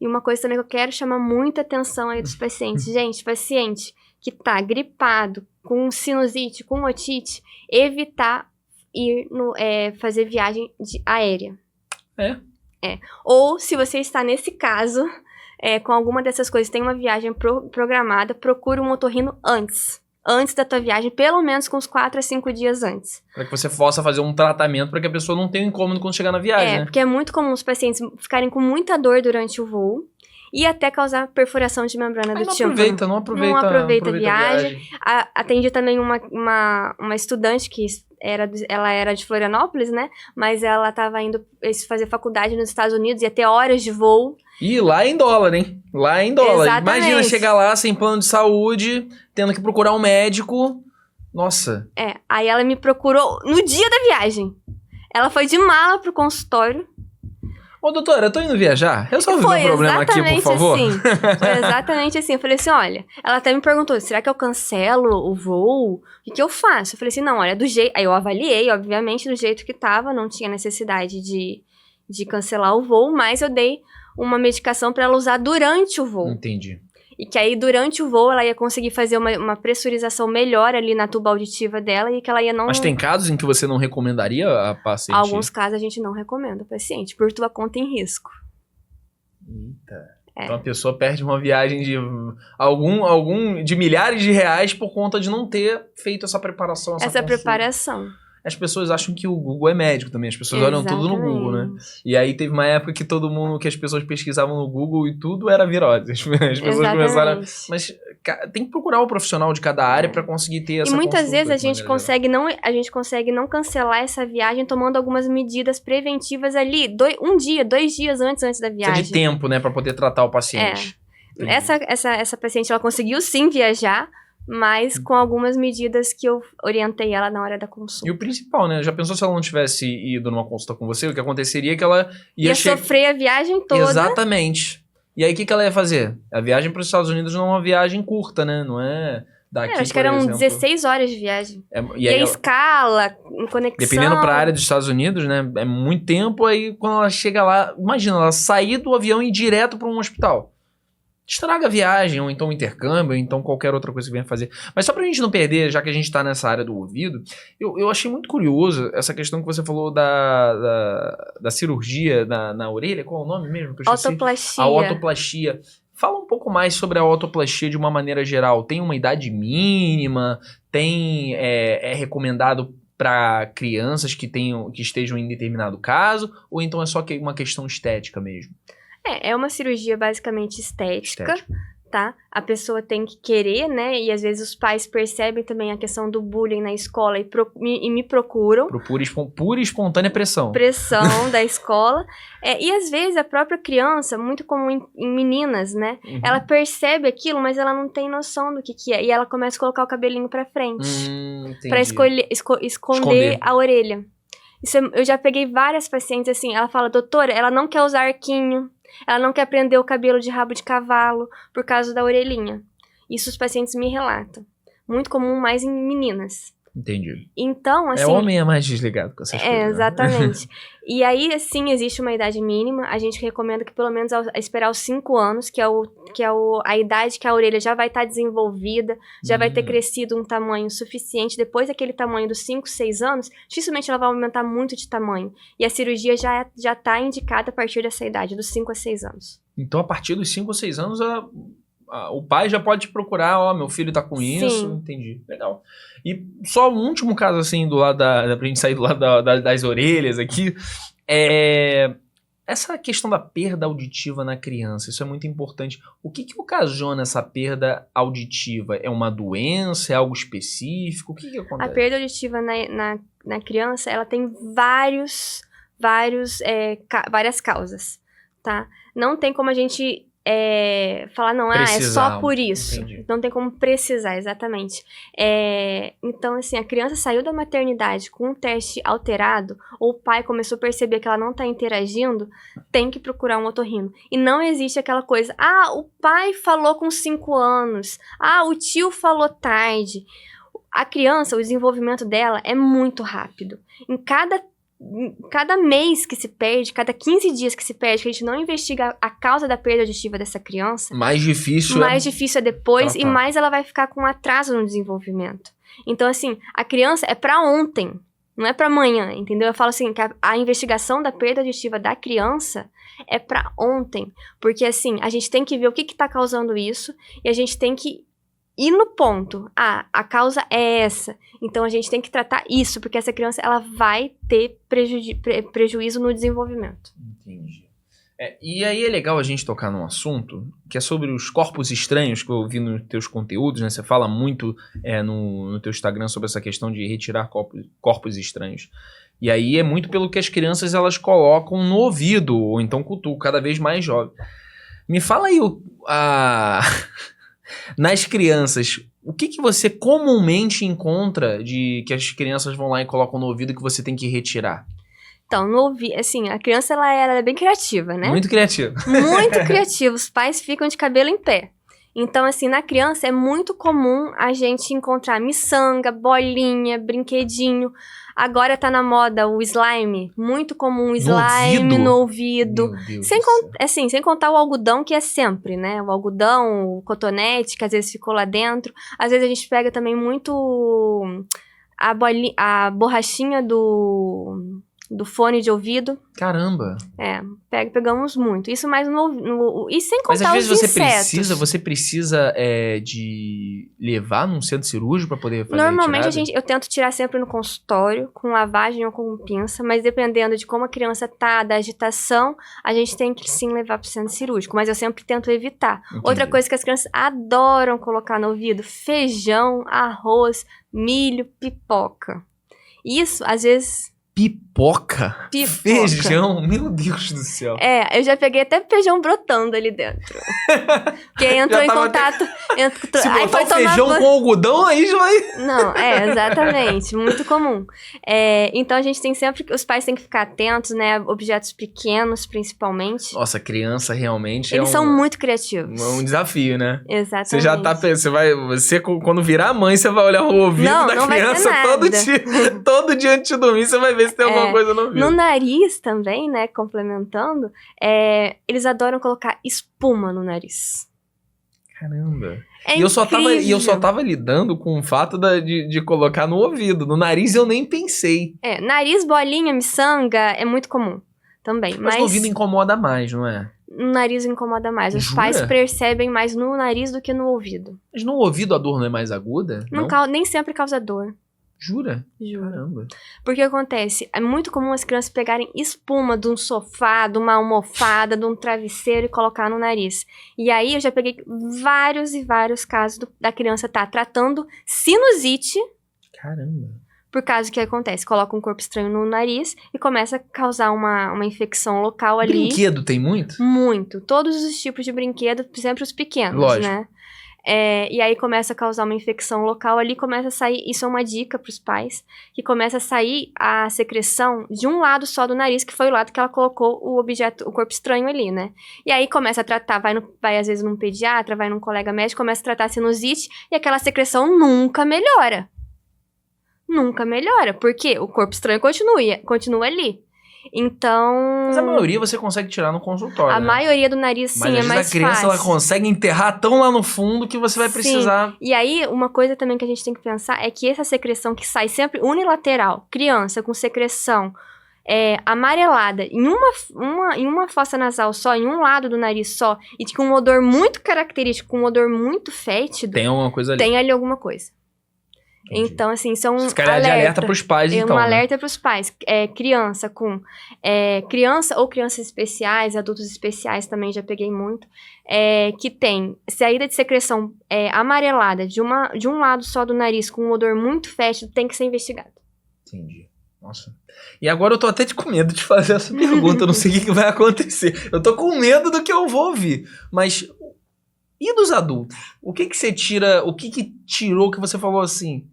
E uma coisa também que eu quero chamar muita atenção aí dos pacientes. Gente, paciente que tá gripado, com sinusite, com otite, evitar ir fazer viagem aérea. Ou, se você está nesse caso, com alguma dessas coisas, tem uma viagem programada, procure um otorrino antes da tua viagem, pelo menos com uns 4 a 5 dias antes.
Para que você possa fazer um tratamento para que a pessoa não tenha incômodo quando chegar na viagem, né?
Porque é muito comum os pacientes ficarem com muita dor durante o voo e até causar perfuração de membrana do tímpano.
Não aproveita a viagem.
Atendi também uma estudante que ela era de Florianópolis, né? Mas ela estava indo fazer faculdade nos Estados Unidos, ia ter horas de voo.
E lá em dólar, hein? Lá em dólar.
Exatamente.
Imagina chegar lá sem plano de saúde, tendo que procurar um médico. Nossa.
Aí ela me procurou no dia da viagem. Ela foi de mala pro consultório.
Ô, doutora, eu tô indo viajar. Resolve o meu problema aqui, por favor.
Assim. Foi exatamente assim. Eu falei assim, olha... Ela até me perguntou, será que eu cancelo o voo? O que eu faço? Eu falei assim, não, olha, do jeito... Aí eu avaliei, obviamente, do jeito que tava. Não tinha necessidade de cancelar o voo. Mas eu dei uma medicação pra ela usar durante o voo.
Entendi.
E que aí, durante o voo, ela ia conseguir fazer uma pressurização melhor ali na tuba auditiva dela e que ela ia não...
Mas tem casos em que você não recomendaria a paciente?
Alguns casos a gente não recomenda o paciente, por tua conta em risco.
Eita.
É.
Então a pessoa perde uma viagem de de milhares de reais por conta de não ter feito essa preparação, essa consulta.
Preparação.
As pessoas acham que o Google é médico também. As pessoas olham tudo no Google, né? E aí teve uma época que que as pessoas pesquisavam no Google e tudo era virose. As pessoas começaram... Mas tem que procurar o profissional de cada área para conseguir ter essa
consulta. E muitas vezes a gente consegue não cancelar essa viagem tomando algumas medidas preventivas ali, 2 dias antes da viagem.
Precisa de tempo, né? Para poder tratar o paciente.
Essa paciente, ela conseguiu sim viajar, mas com algumas medidas que eu orientei ela na hora da consulta.
E o principal, né? Já pensou se ela não tivesse ido numa consulta com você? O que aconteceria é que ela
ia sofrer a viagem toda.
Exatamente. E aí, o que ela ia fazer? A viagem para os Estados Unidos não é uma viagem curta, né? Não é daqui,
acho que eram 16 horas de viagem.
E aí,
a escala, conexão...
Dependendo para a área dos Estados Unidos, né? É muito tempo. Aí, quando ela chega lá... Imagina, ela sair do avião e ir direto para um hospital. Estraga a viagem, ou então o intercâmbio, ou então qualquer outra coisa que venha fazer. Mas só pra gente não perder, já que a gente tá nessa área do ouvido, eu achei muito curioso essa questão que você falou da cirurgia na orelha. Qual é o nome mesmo?
Otoplastia.
A otoplastia. Fala um pouco mais sobre a otoplastia de uma maneira geral. Tem uma idade mínima? É recomendado para crianças que estejam em determinado caso? Ou então é só uma questão estética mesmo?
É uma cirurgia basicamente estética, tá? A pessoa tem que querer, né? E às vezes os pais percebem também a questão do bullying na escola e me procuram.
Por pura e espontânea pressão.
Pressão da escola. E às vezes a própria criança, muito comum em meninas, né? Uhum. Ela percebe aquilo, mas ela não tem noção do que é. E ela começa a colocar o cabelinho pra frente. Pra esconder a orelha. Eu já peguei várias pacientes assim, ela fala, doutora, ela não quer usar arquinho, ela não quer prender o cabelo de rabo de cavalo por causa da orelhinha. Isso os pacientes me relatam. Muito comum mais em meninas.
Entendi.
Então, assim...
homem é mais desligado com essas coisas.
Exatamente. E aí, sim, existe uma idade mínima. A gente recomenda que pelo menos esperar os 5 anos, que é a idade que a orelha já vai estar desenvolvida, já vai ter crescido um tamanho suficiente. Depois daquele tamanho dos 5, 6 anos, dificilmente ela vai aumentar muito de tamanho. E a cirurgia já está indicada a partir dessa idade, dos 5 a 6 anos.
Então, a partir dos 5 ou 6 anos, o pai já pode procurar, meu filho tá com isso. Entendi. Legal. E só um último caso, assim, do lado pra gente sair do lado das orelhas aqui, essa questão da perda auditiva na criança, isso é muito importante. O que ocasiona essa perda auditiva? É uma doença? É algo específico? O que acontece?
A perda auditiva na criança, ela tem várias causas, tá? Não tem como a gente... falar, não, é só por isso.
Entendi.
Não tem como precisar, exatamente. Então, assim, a criança saiu da maternidade com um teste alterado, ou o pai começou a perceber que ela não está interagindo, tem que procurar um otorrino. E não existe aquela coisa, o pai falou com 5 anos, o tio falou tarde. A criança, o desenvolvimento dela é muito rápido. Em cada mês que se perde, cada 15 dias que se perde, que a gente não investiga a causa da perda auditiva dessa criança,
mais difícil
é depois tratar. E mais ela vai ficar com atraso no desenvolvimento. Então, assim, a criança é pra ontem, não é pra amanhã, entendeu? Eu falo assim, que a investigação da perda auditiva da criança é pra ontem, porque, assim, a gente tem que ver o que tá causando isso e a gente tem que ir no ponto, a causa é essa, então a gente tem que tratar isso, porque essa criança ela vai ter prejuízo no desenvolvimento.
Entendi. E aí é legal a gente tocar num assunto que é sobre os corpos estranhos, que eu vi nos teus conteúdos, né? Você fala muito no teu Instagram sobre essa questão de retirar corpos estranhos. E aí é muito pelo que as crianças elas colocam no ouvido, ou então cutucam, cada vez mais jovem. Me fala aí nas crianças, o que você comumente encontra de que as crianças vão lá e colocam no ouvido que você tem que retirar?
Então, no ouvido, assim, a criança ela é bem criativa, né?
Muito criativo.
Muito criativa. Os pais ficam de cabelo em pé. Então, assim, na criança é muito comum a gente encontrar miçanga, bolinha, brinquedinho. Agora tá na moda o slime. Muito comum o slime no ouvido.
Meu Deus
Sem,
do céu.
assim, sem contar o algodão, que é sempre, né? O algodão, o cotonete, que às vezes ficou lá dentro. Às vezes a gente pega também muito a borrachinha do fone de ouvido.
Caramba.
Pegamos muito. Isso mais e sem
Mas
contar
às vezes
os insetos.
você precisa de levar num centro cirúrgico pra poder fazer
Normalmente
retirada?
eu tento tirar sempre no consultório, com lavagem ou com pinça, mas dependendo de como a criança tá, da agitação, a gente tem que sim levar pro centro cirúrgico, mas eu sempre tento evitar.
Entendi.
Outra coisa que as crianças adoram colocar no ouvido: feijão, arroz, milho, pipoca. Isso, às vezes...
Pipoca?
Pipoca.
Feijão? Meu Deus do céu.
Eu já peguei até feijão brotando ali dentro. Porque entrou
Já
em
tava
contato...
Se
Aí
botar
foi
o
tomar
feijão
banho.
com algodão, aí já vai...
Não, exatamente, muito comum. Então a gente tem sempre, os pais têm que ficar atentos, né, objetos pequenos, principalmente.
Nossa, criança realmente
Eles são muito criativos.
é um desafio, né?
Exatamente.
Você já tá pensando, quando virar mãe, você vai olhar o ouvido
Não,
da
não vai ter
criança todo
nada.
dia. Todo dia antes de dormir, você vai ver se tem alguma coisa no ouvido.
No nariz também, né, complementando, eles adoram colocar espuma no nariz.
Caramba.
É
E eu só
incrível.
tava lidando com o fato de colocar no ouvido. No nariz eu nem pensei.
Nariz, bolinha, miçanga é muito comum também.
Mas no ouvido incomoda mais, não é?
No nariz incomoda mais. Os
Jura?
pais percebem mais no nariz do que no ouvido.
Mas no ouvido a dor não é mais aguda? Não?
Nem sempre causa dor.
Jura?
Juro.
Caramba.
Porque acontece, é muito comum as crianças pegarem espuma de um sofá, de uma almofada, de um travesseiro e colocar no nariz. E aí eu já peguei vários e vários casos da criança estar tratando sinusite,
Caramba.
por causa que acontece, coloca um corpo estranho no nariz e começa a causar uma infecção local ali.
Brinquedo tem muito?
Muito. Todos os tipos de brinquedo, sempre os pequenos,
Lógico.
né? E aí começa a causar uma infecção local ali, começa a sair, isso é uma dica para os pais, que começa a sair a secreção de um lado só do nariz, que foi o lado que ela colocou o corpo estranho ali, né? E aí começa a tratar, vai às vezes num pediatra, vai num colega médico, começa a tratar a sinusite e aquela secreção nunca melhora. Nunca melhora, porque o corpo estranho continua ali. Então...
Mas a maioria você consegue tirar no consultório,
A
né?
maioria do nariz, sim,
Mas às
é
vezes
mais
a criança
fácil.
ela consegue enterrar tão lá no fundo que você vai
Sim.
precisar...
E aí, uma coisa também que a gente tem que pensar é que essa secreção que sai sempre unilateral, criança com secreção amarelada, em uma fossa nasal só, em um lado do nariz só, e com um odor muito característico, com um odor muito fétido,
Tem alguma coisa ali.
tem ali alguma coisa.
Entendi.
Então, assim, são
Esse cara é de alerta pros pais, então,
um
né?
alerta para os pais. Criança com... criança ou crianças especiais, adultos especiais também já peguei muito, que tem saída de secreção amarelada de um lado só do nariz com um odor muito fétido, tem que ser investigado.
Entendi. Nossa. E agora eu tô até com medo de fazer essa pergunta, eu não sei o que vai acontecer. Eu tô com medo do que eu vou ouvir. Mas, e dos adultos? O que você tira, o que tirou que você falou assim...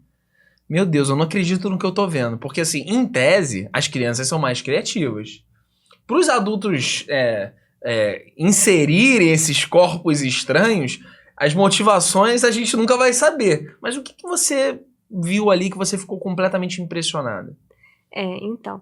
Meu Deus, eu não acredito no que eu tô vendo. Porque, assim, em tese, as crianças são mais criativas. Para os adultos inserirem esses corpos estranhos, as motivações a gente nunca vai saber. Mas o que você viu ali que você ficou completamente impressionada?
Então...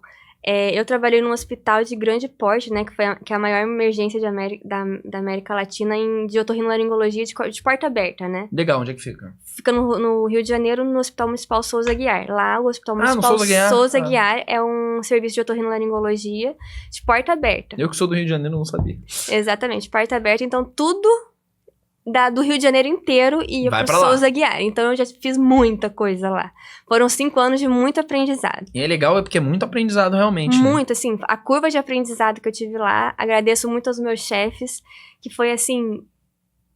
eu trabalhei num hospital de grande porte, né, que é a maior emergência da América Latina de otorrinolaringologia de porta aberta, né?
Legal, onde é que fica?
Fica no Rio de Janeiro, no Hospital Municipal Souza Aguiar. Lá, o Hospital
no
Municipal
Souza Aguiar?
Souza Aguiar é um serviço de otorrinolaringologia de porta aberta.
Eu que sou do Rio de Janeiro não sabia.
Exatamente, porta aberta. Então, tudo do Rio de Janeiro inteiro ia
Vai
pro
pra lá.
Souza Aguiar. Então, eu já fiz muita coisa lá. Foram 5 anos de muito aprendizado.
E é legal porque é muito aprendizado realmente. Né?
Muito, assim, a curva de aprendizado que eu tive lá, agradeço muito aos meus chefes, que foi, assim,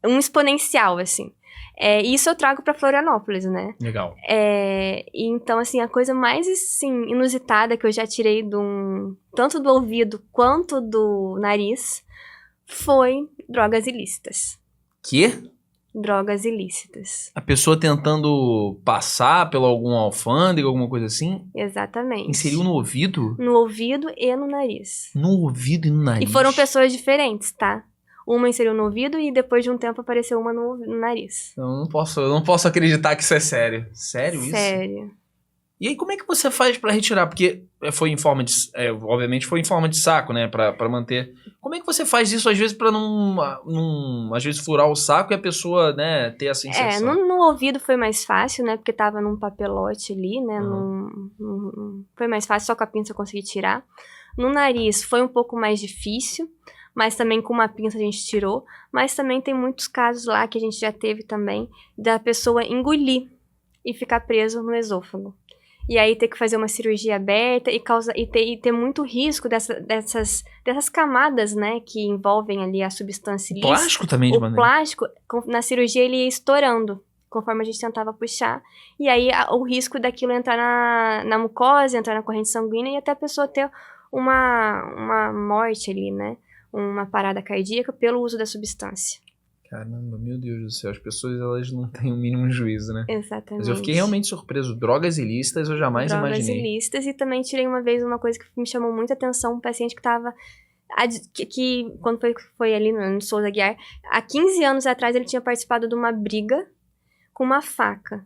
um exponencial, assim. E isso eu trago pra Florianópolis, né?
Legal.
E então, assim, a coisa mais, assim, inusitada que eu já tirei tanto do ouvido quanto do nariz foi drogas ilícitas.
Que?
Drogas ilícitas.
A pessoa tentando passar pela alguma alfândega, alguma coisa assim,
Exatamente.
inseriu no ouvido?
No ouvido e no nariz.
No ouvido e no nariz.
E foram pessoas diferentes, tá? Uma inseriu no ouvido e depois de um tempo apareceu uma no nariz.
Eu não posso acreditar que isso é sério. Sério isso?
Sério.
E aí, como é que você faz pra retirar? Porque foi em forma de... obviamente foi em forma de saco, né? Pra manter... Como é que você faz isso, às vezes, pra não às vezes, furar o saco e a pessoa, né, ter essa inserção?
No ouvido foi mais fácil, né? Porque tava num papelote ali, né? Foi mais fácil, só com a pinça eu consegui tirar. No nariz foi um pouco mais difícil, mas também com uma pinça a gente tirou. Mas também tem muitos casos lá que a gente já teve também, da pessoa engolir e ficar preso no esôfago. E aí ter que fazer uma cirurgia aberta e ter muito risco dessas camadas, né, que envolvem ali a substância ilícita.
Plástico também, de maneira.
O plástico, na cirurgia, ele ia estourando, conforme a gente tentava puxar. E aí o risco daquilo entrar na mucosa, entrar na corrente sanguínea e até a pessoa ter uma morte ali, né, uma parada cardíaca pelo uso da substância.
Caramba, meu Deus do céu, as pessoas, elas não têm o mínimo juízo, né?
Exatamente.
Mas eu fiquei realmente surpreso. Drogas ilícitas eu jamais imaginei.
Drogas ilícitas, e também tirei uma vez uma coisa que me chamou muita atenção, um paciente que estava... que quando foi ali no Souza Aguiar, há 15 anos atrás ele tinha participado de uma briga com uma faca.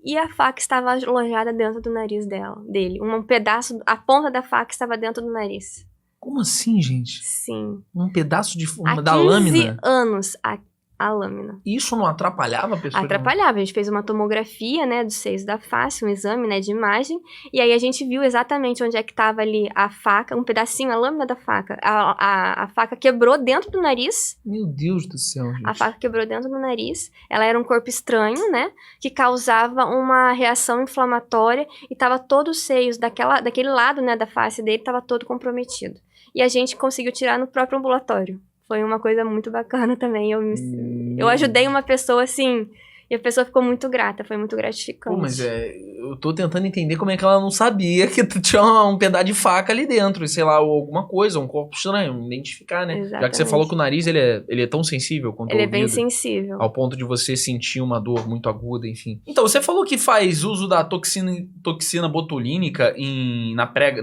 E a faca estava alojada dentro do nariz dele. Um pedaço, a ponta da faca estava dentro do nariz.
Como assim, gente?
Sim.
Um pedaço da
Há 15
lâmina?
anos a lâmina.
Isso não atrapalhava a pessoa?
Atrapalhava. A gente fez uma tomografia, né, dos seios da face, um exame, né, de imagem, e aí a gente viu exatamente onde é que estava ali a faca, um pedacinho, a lâmina da faca. A faca quebrou dentro do nariz.
Meu Deus do céu, gente.
A faca quebrou dentro do nariz. Ela era um corpo estranho, né, que causava uma reação inflamatória e tava todo os seios daquele lado, né, da face dele, tava todo comprometido. E a gente conseguiu tirar no próprio ambulatório. Foi uma coisa muito bacana também. Eu ajudei uma pessoa, assim, e a pessoa ficou muito grata. Foi muito gratificante.
Pô, mas eu tô tentando entender como é que ela não sabia que tinha um pedaço de faca ali dentro, sei lá, ou alguma coisa, um corpo estranho, identificar, né?
Exatamente.
Já que você falou que o nariz, ele é tão sensível quanto o ouvido.
Ele é bem sensível.
Ao ponto de você sentir uma dor muito aguda, enfim. Então, você falou que faz uso da toxina botulínica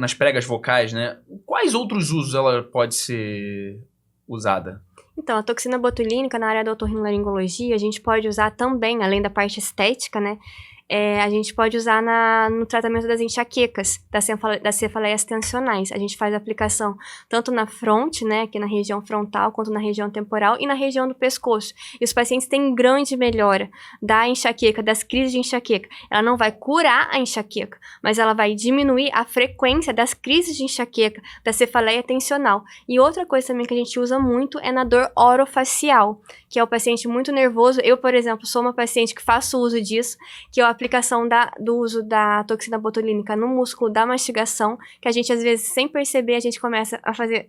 nas pregas vocais, né? Quais outros usos ela pode ser usada?
Então, a toxina botulínica, na área da otorrinolaringologia, a gente pode usar também, além da parte estética, né? A gente pode usar no tratamento das enxaquecas, das cefaleias tensionais. A gente faz a aplicação tanto na fronte, né, aqui na região frontal, quanto na região temporal e na região do pescoço. E os pacientes têm grande melhora da enxaqueca, das crises de enxaqueca. Ela não vai curar a enxaqueca, mas ela vai diminuir a frequência das crises de enxaqueca, da cefaleia tensional. E outra coisa também que a gente usa muito é na dor orofacial, que é o paciente muito nervoso. Eu, por exemplo, sou uma paciente que faço uso disso, que é a aplicação do uso da toxina botulínica no músculo da mastigação, que a gente, às vezes, sem perceber, a gente começa a fazer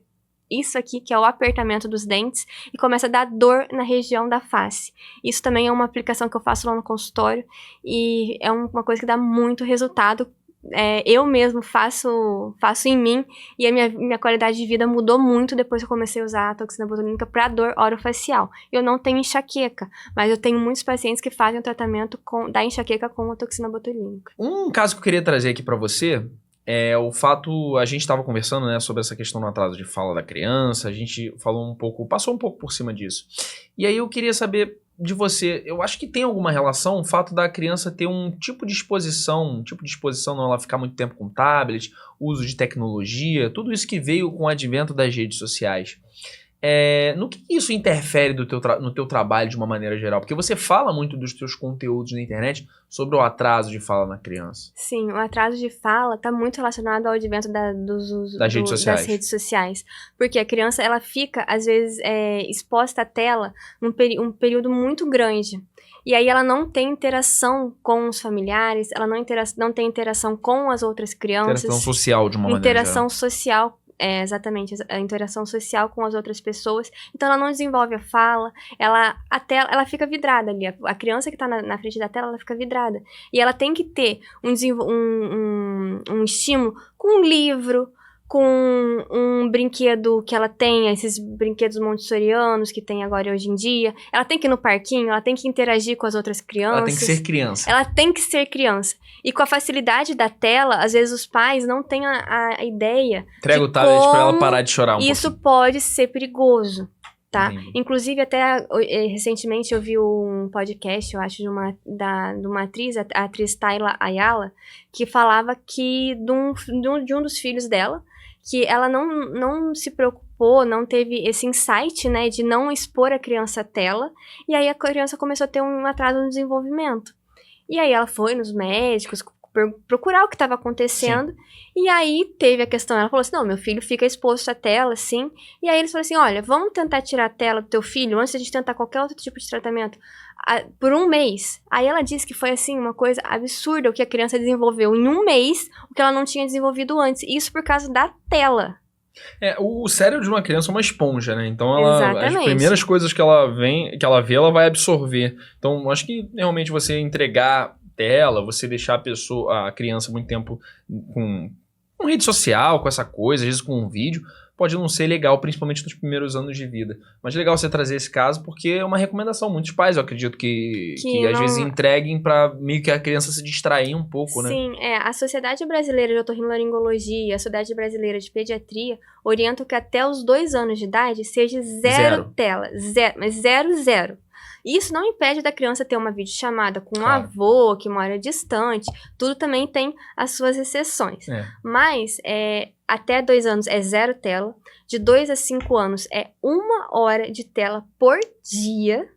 isso aqui, que é o apertamento dos dentes, e começa a dar dor na região da face. Isso também é uma aplicação que eu faço lá no consultório, e é uma coisa que dá muito resultado. Eu mesmo faço em mim, e a minha qualidade de vida mudou muito depois que eu comecei a usar a toxina botulínica para dor orofacial. Eu não tenho enxaqueca, mas eu tenho muitos pacientes que fazem o tratamento da enxaqueca com a toxina botulínica.
Um caso que eu queria trazer aqui para você é o fato, a gente estava conversando, né, sobre essa questão do atraso de fala da criança, a gente passou um pouco por cima disso. E aí eu queria saber de você, eu acho que tem alguma relação o fato da criança ter um tipo de exposição não, ela ficar muito tempo com tablet, uso de tecnologia, tudo isso que veio com o advento das redes sociais. No que isso interfere no teu trabalho de uma maneira geral? Porque você fala muito dos teus conteúdos na internet sobre o atraso de fala na criança.
Sim, o atraso de fala está muito relacionado ao advento das redes sociais. Porque a criança, ela fica, às vezes, exposta à tela um período muito grande. E aí ela não tem interação com os familiares, ela não tem interação com as outras crianças.
Interação social, de uma maneira geral.
Interação social. Exatamente, a interação social com as outras pessoas. Então ela não desenvolve a fala, ela fica vidrada ali. A criança que está na frente da tela, ela fica vidrada. E ela tem que ter um estímulo com um livro, com um brinquedo que ela tem, esses brinquedos montessorianos que tem agora hoje em dia. Ela tem que ir no parquinho, ela tem que interagir com as outras crianças.
Ela tem que ser criança.
Ela tem que ser criança. E com a facilidade da tela, às vezes os pais não têm a ideia
Entrega o tablet pra ela parar de chorar
isso
pouquinho.
pode ser perigoso. Tá?
Entendi.
Inclusive, até recentemente eu vi um podcast, eu acho, de uma atriz, a atriz Tayla Ayala, que falava que de um dos filhos dela, que ela não se preocupou, não teve esse insight, né, de não expor a criança à tela, e aí a criança começou a ter um atraso no desenvolvimento. E aí ela foi nos médicos procurar o que estava acontecendo. Sim. E aí teve a questão, ela falou assim, não, meu filho fica exposto à tela, sim. E aí eles falaram assim, olha, vamos tentar tirar a tela do teu filho antes de a gente tentar qualquer outro tipo de tratamento por um mês. Aí ela disse que foi assim, uma coisa absurda o que a criança desenvolveu em um mês, o que ela não tinha desenvolvido antes. Isso por causa da tela.
O cérebro de uma criança é uma esponja, né? Então as primeiras coisas que ela vê, ela vai absorver. Então acho que realmente você entregar tela, você deixar a criança muito tempo com rede social, com essa coisa, às vezes com um vídeo, pode não ser legal, principalmente nos primeiros anos de vida. Mas é legal você trazer esse caso, porque é uma recomendação. Muitos pais, eu acredito que às vezes entreguem para meio que a criança se distrair um pouco, né?
Sim, a Sociedade Brasileira de Otorrinolaringologia, a Sociedade Brasileira de Pediatria orientam que até os 2 anos de idade seja zero tela. Mas zero. Isso não impede da criança ter uma videochamada com um avô que mora distante. Tudo também tem as suas exceções. Mas até 2 anos é 0 tela. De 2 a 5 anos é 1 hora de tela por dia.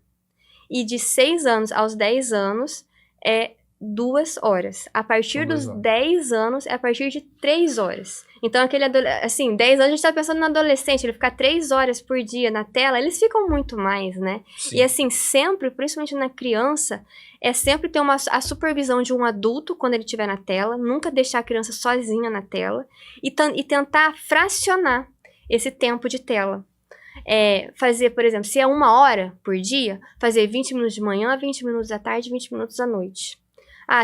E de 6 anos aos 10 anos é 2 horas. A partir dos 10 anos é a partir de 3 horas. Então, 10 anos a gente tá pensando no adolescente, ele ficar 3 horas por dia na tela, eles ficam muito mais, né? Sim. E assim, sempre, principalmente na criança, é sempre ter a supervisão de um adulto quando ele estiver na tela, nunca deixar a criança sozinha na tela, e tentar fracionar esse tempo de tela. Fazer, por exemplo, se é 1 hora por dia, fazer 20 minutos de manhã, 20 minutos à tarde, 20 minutos à noite.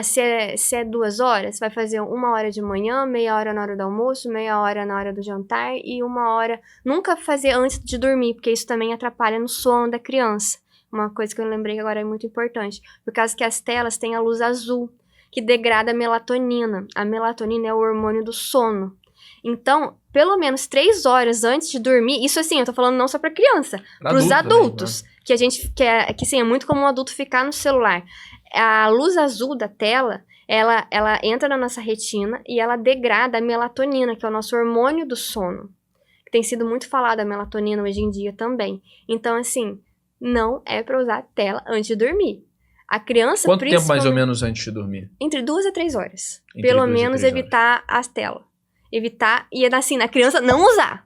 Se é 2 horas, vai fazer 1 hora de manhã, meia hora na hora do almoço, meia hora na hora do jantar e 1 hora... Nunca fazer antes de dormir, porque isso também atrapalha no sono da criança. Uma coisa que eu lembrei que agora é muito importante. Por causa que as telas têm a luz azul, que degrada a melatonina. A melatonina é o hormônio do sono. Então, pelo menos 3 horas antes de dormir... Isso assim, eu tô falando não só pra criança, pros adultos. Também, né? Que sim, é muito comum o adulto ficar no celular. A luz azul da tela, ela entra na nossa retina e ela degrada a melatonina, que é o nosso hormônio do sono. Tem sido muito falado a melatonina hoje em dia também. Então, assim, não é para usar tela antes de dormir. A criança...
Quanto tempo mais ou menos antes de dormir?
Entre 2 a 3 horas. Pelo menos evitar as telas. Evitar, e assim, na criança não usar.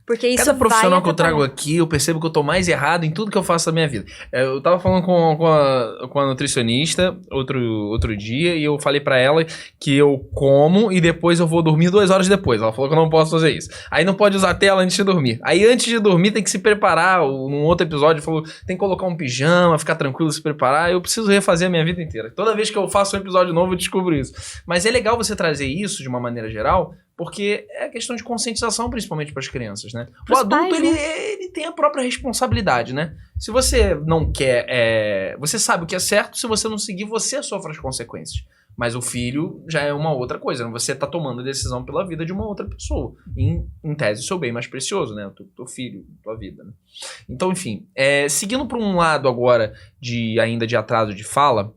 Porque isso
cada profissional que eu trago aqui, eu percebo que eu tô mais errado em tudo que eu faço na minha vida. Eu tava falando com a nutricionista outro dia e eu falei pra ela que eu como e depois eu vou dormir 2 horas depois. Ela falou que eu não posso fazer isso. Aí não pode usar tela antes de dormir. Aí antes de dormir tem que se preparar. Num outro episódio falou tem que colocar um pijama, ficar tranquilo, se preparar. Eu preciso refazer a minha vida inteira. Toda vez que eu faço um episódio novo eu descubro isso. Mas é legal você trazer isso de uma maneira geral, porque é questão de conscientização, principalmente para as crianças, né? O adulto, ele tem a própria responsabilidade, né? Se você não quer... Você sabe o que é certo, se você não seguir, você sofre as consequências. Mas o filho já é uma outra coisa, né? Você tá tomando a decisão pela vida de uma outra pessoa. Em tese, o seu bem mais precioso, né? O teu filho, a tua vida, né? Então, enfim, seguindo para um lado agora ainda de atraso de fala...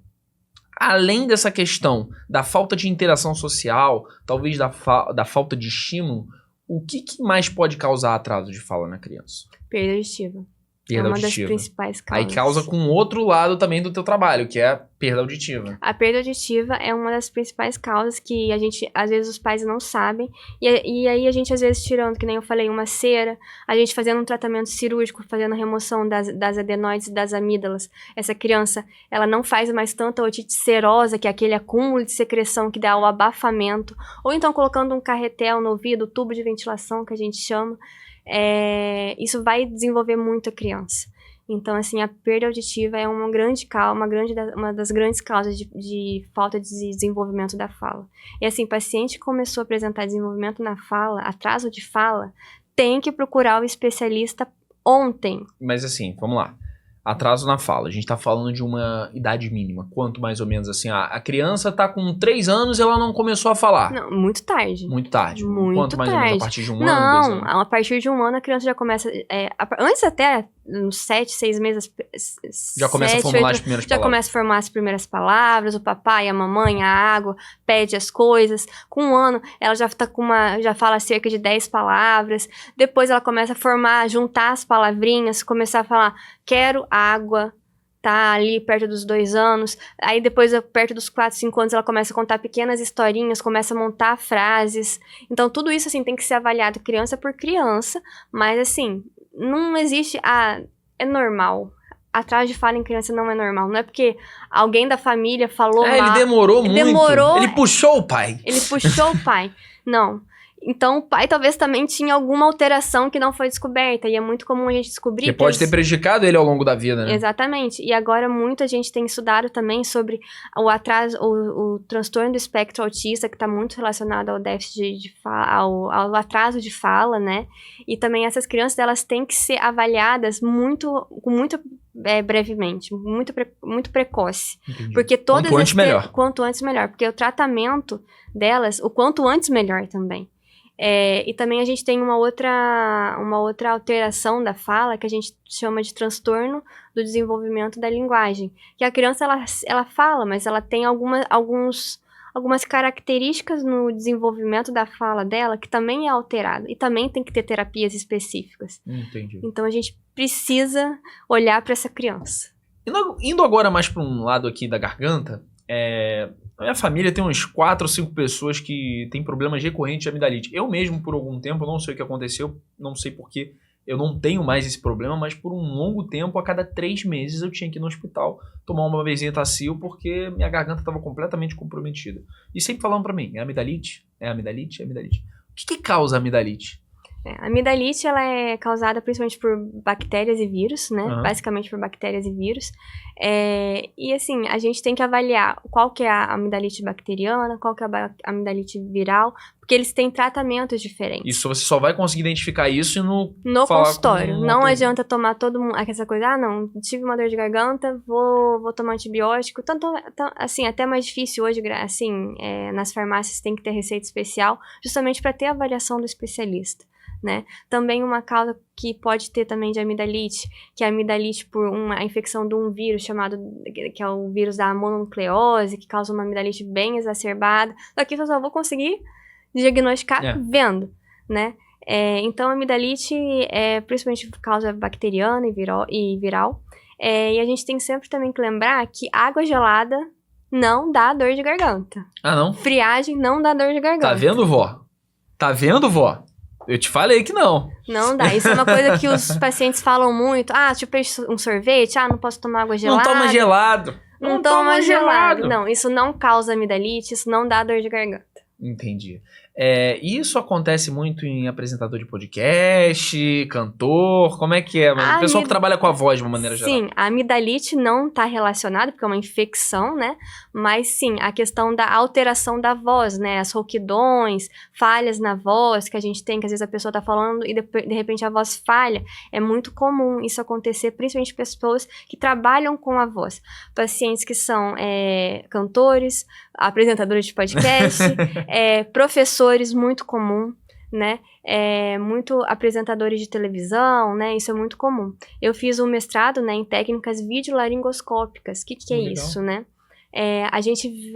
Além dessa questão da falta de interação social, talvez da falta de estímulo, o que mais pode causar atraso de fala na criança?
Perda auditiva. É uma das principais causas.
Aí causa com outro lado também do teu trabalho, que é a perda auditiva.
A perda auditiva é uma das principais causas que às vezes os pais não sabem. E aí a gente, às vezes, tirando, que nem eu falei, uma cera, a gente fazendo um tratamento cirúrgico, fazendo a remoção das adenoides e das amígdalas. Essa criança, ela não faz mais tanta otite serosa, que é aquele acúmulo de secreção que dá o abafamento. Ou então colocando um carretel no ouvido, tubo de ventilação, que a gente chama. Isso vai desenvolver muito a criança. Então, assim, a perda auditiva é uma das grandes causas de falta de desenvolvimento da fala. E, assim, paciente que começou a apresentar desenvolvimento na fala, atraso de fala, tem que procurar o especialista ontem.
Mas assim, vamos lá. Atraso na fala. A gente tá falando de uma idade mínima. Quanto mais ou menos assim? A criança tá com 3 anos e ela não começou a falar.
Não, muito tarde.
Muito tarde.
Muito
Quanto mais ou menos? A partir de um ano, 2
Não,
anos?
a partir de 1 ano a criança já começa... antes até, uns 7, 6 meses...
Já começa a formular as primeiras
Já
palavras.
começa a formar as primeiras palavras, o papai, a mamãe, a água, pede as coisas. Com 1 ano, ela já tá já fala cerca de 10 palavras. Depois ela começa a formar, juntar as palavrinhas, começar a falar, quero água, tá ali perto dos 2 anos. Aí depois, perto dos 4, 5 anos, ela começa a contar pequenas historinhas, começa a montar frases. Então, tudo isso, assim, tem que ser avaliado criança por criança. Mas, assim, não existe... é normal. Atraso de fala em criança não é normal. Não é porque alguém da família falou mal.
Ele demorou muito. Ele puxou o pai.
Ele puxou o pai. Não. Então, o pai talvez também tinha alguma alteração que não foi descoberta. E é muito comum a gente descobrir...
Que pode ter prejudicado ele ao longo da vida, né?
Exatamente. E agora muita gente tem estudado também sobre o atraso, o transtorno do espectro autista, que está muito relacionado ao déficit de fala, ao atraso de fala, né? E também essas crianças, elas têm que ser avaliadas muito brevemente, muito precoce.
Entendi.
Porque todas
Quanto antes, melhor.
Quanto antes, melhor. Porque o tratamento delas, o quanto antes, melhor também. E também a gente tem uma outra alteração da fala que a gente chama de transtorno do desenvolvimento da linguagem. Que a criança, ela fala, mas ela tem algumas características no desenvolvimento da fala dela que também é alterado. E também tem que ter terapias específicas.
Entendi.
Então a gente precisa olhar para essa criança.
Indo agora mais para um lado aqui da garganta, a minha família tem uns 4 ou 5 pessoas que têm problemas recorrentes de amidalite. Eu mesmo, por algum tempo, não sei o que aconteceu, não sei porquê, eu não tenho mais esse problema, mas por um longo tempo, a cada 3 meses, eu tinha que ir no hospital tomar uma Benzetacil porque minha garganta estava completamente comprometida. E sempre falando para mim, é amidalite? É amidalite? É amidalite. O que causa amidalite?
A amidalite, ela é causada principalmente por bactérias e vírus, né?
Uhum.
Basicamente por bactérias e vírus. E assim, a gente tem que avaliar qual que é a amidalite bacteriana, qual que é a amidalite viral, porque eles têm tratamentos diferentes.
Isso você só vai conseguir identificar isso no
consultório. Não adianta tomar todo mundo, essa coisa, não, tive uma dor de garganta, vou tomar antibiótico. Assim, até mais difícil hoje, assim, nas farmácias tem que ter receita especial, justamente para ter a avaliação do especialista. Né? Também uma causa que pode ter também de amidalite, que é a amidalite por a infecção de um vírus que é o vírus da mononucleose, que causa uma amidalite bem exacerbada. Aqui eu só vou conseguir diagnosticar vendo, né? Então a amidalite é principalmente por causa bacteriana e viral. E a gente tem sempre também que lembrar que água gelada não dá dor de garganta.
Ah, não?
Friagem não dá dor de garganta.
Tá vendo, vó? Tá vendo, vó? Eu te falei que não.
Não dá. Isso é uma coisa que os pacientes falam muito. Tipo, um sorvete. Não posso tomar água gelada.
Não toma gelado.
Não toma gelado. Não, isso não causa amidalite, isso não dá dor de garganta.
Entendi. Isso acontece muito em apresentador de podcast, cantor, como é que é? O pessoal que trabalha com a voz de uma maneira geral.
Sim, a amidalite não está relacionada, porque é uma infecção, né? Mas sim, a questão da alteração da voz, né? As rouquidões, falhas na voz que a gente tem, que às vezes a pessoa está falando e de repente a voz falha. É muito comum isso acontecer, principalmente pessoas que trabalham com a voz. Pacientes que são cantores, apresentadores de podcast, professores, muito comum, né? Muito apresentadores de televisão, né? Isso é muito comum. Eu fiz um mestrado, né, em técnicas videolaringoscópicas. O que é
legal.
isso, né? A gente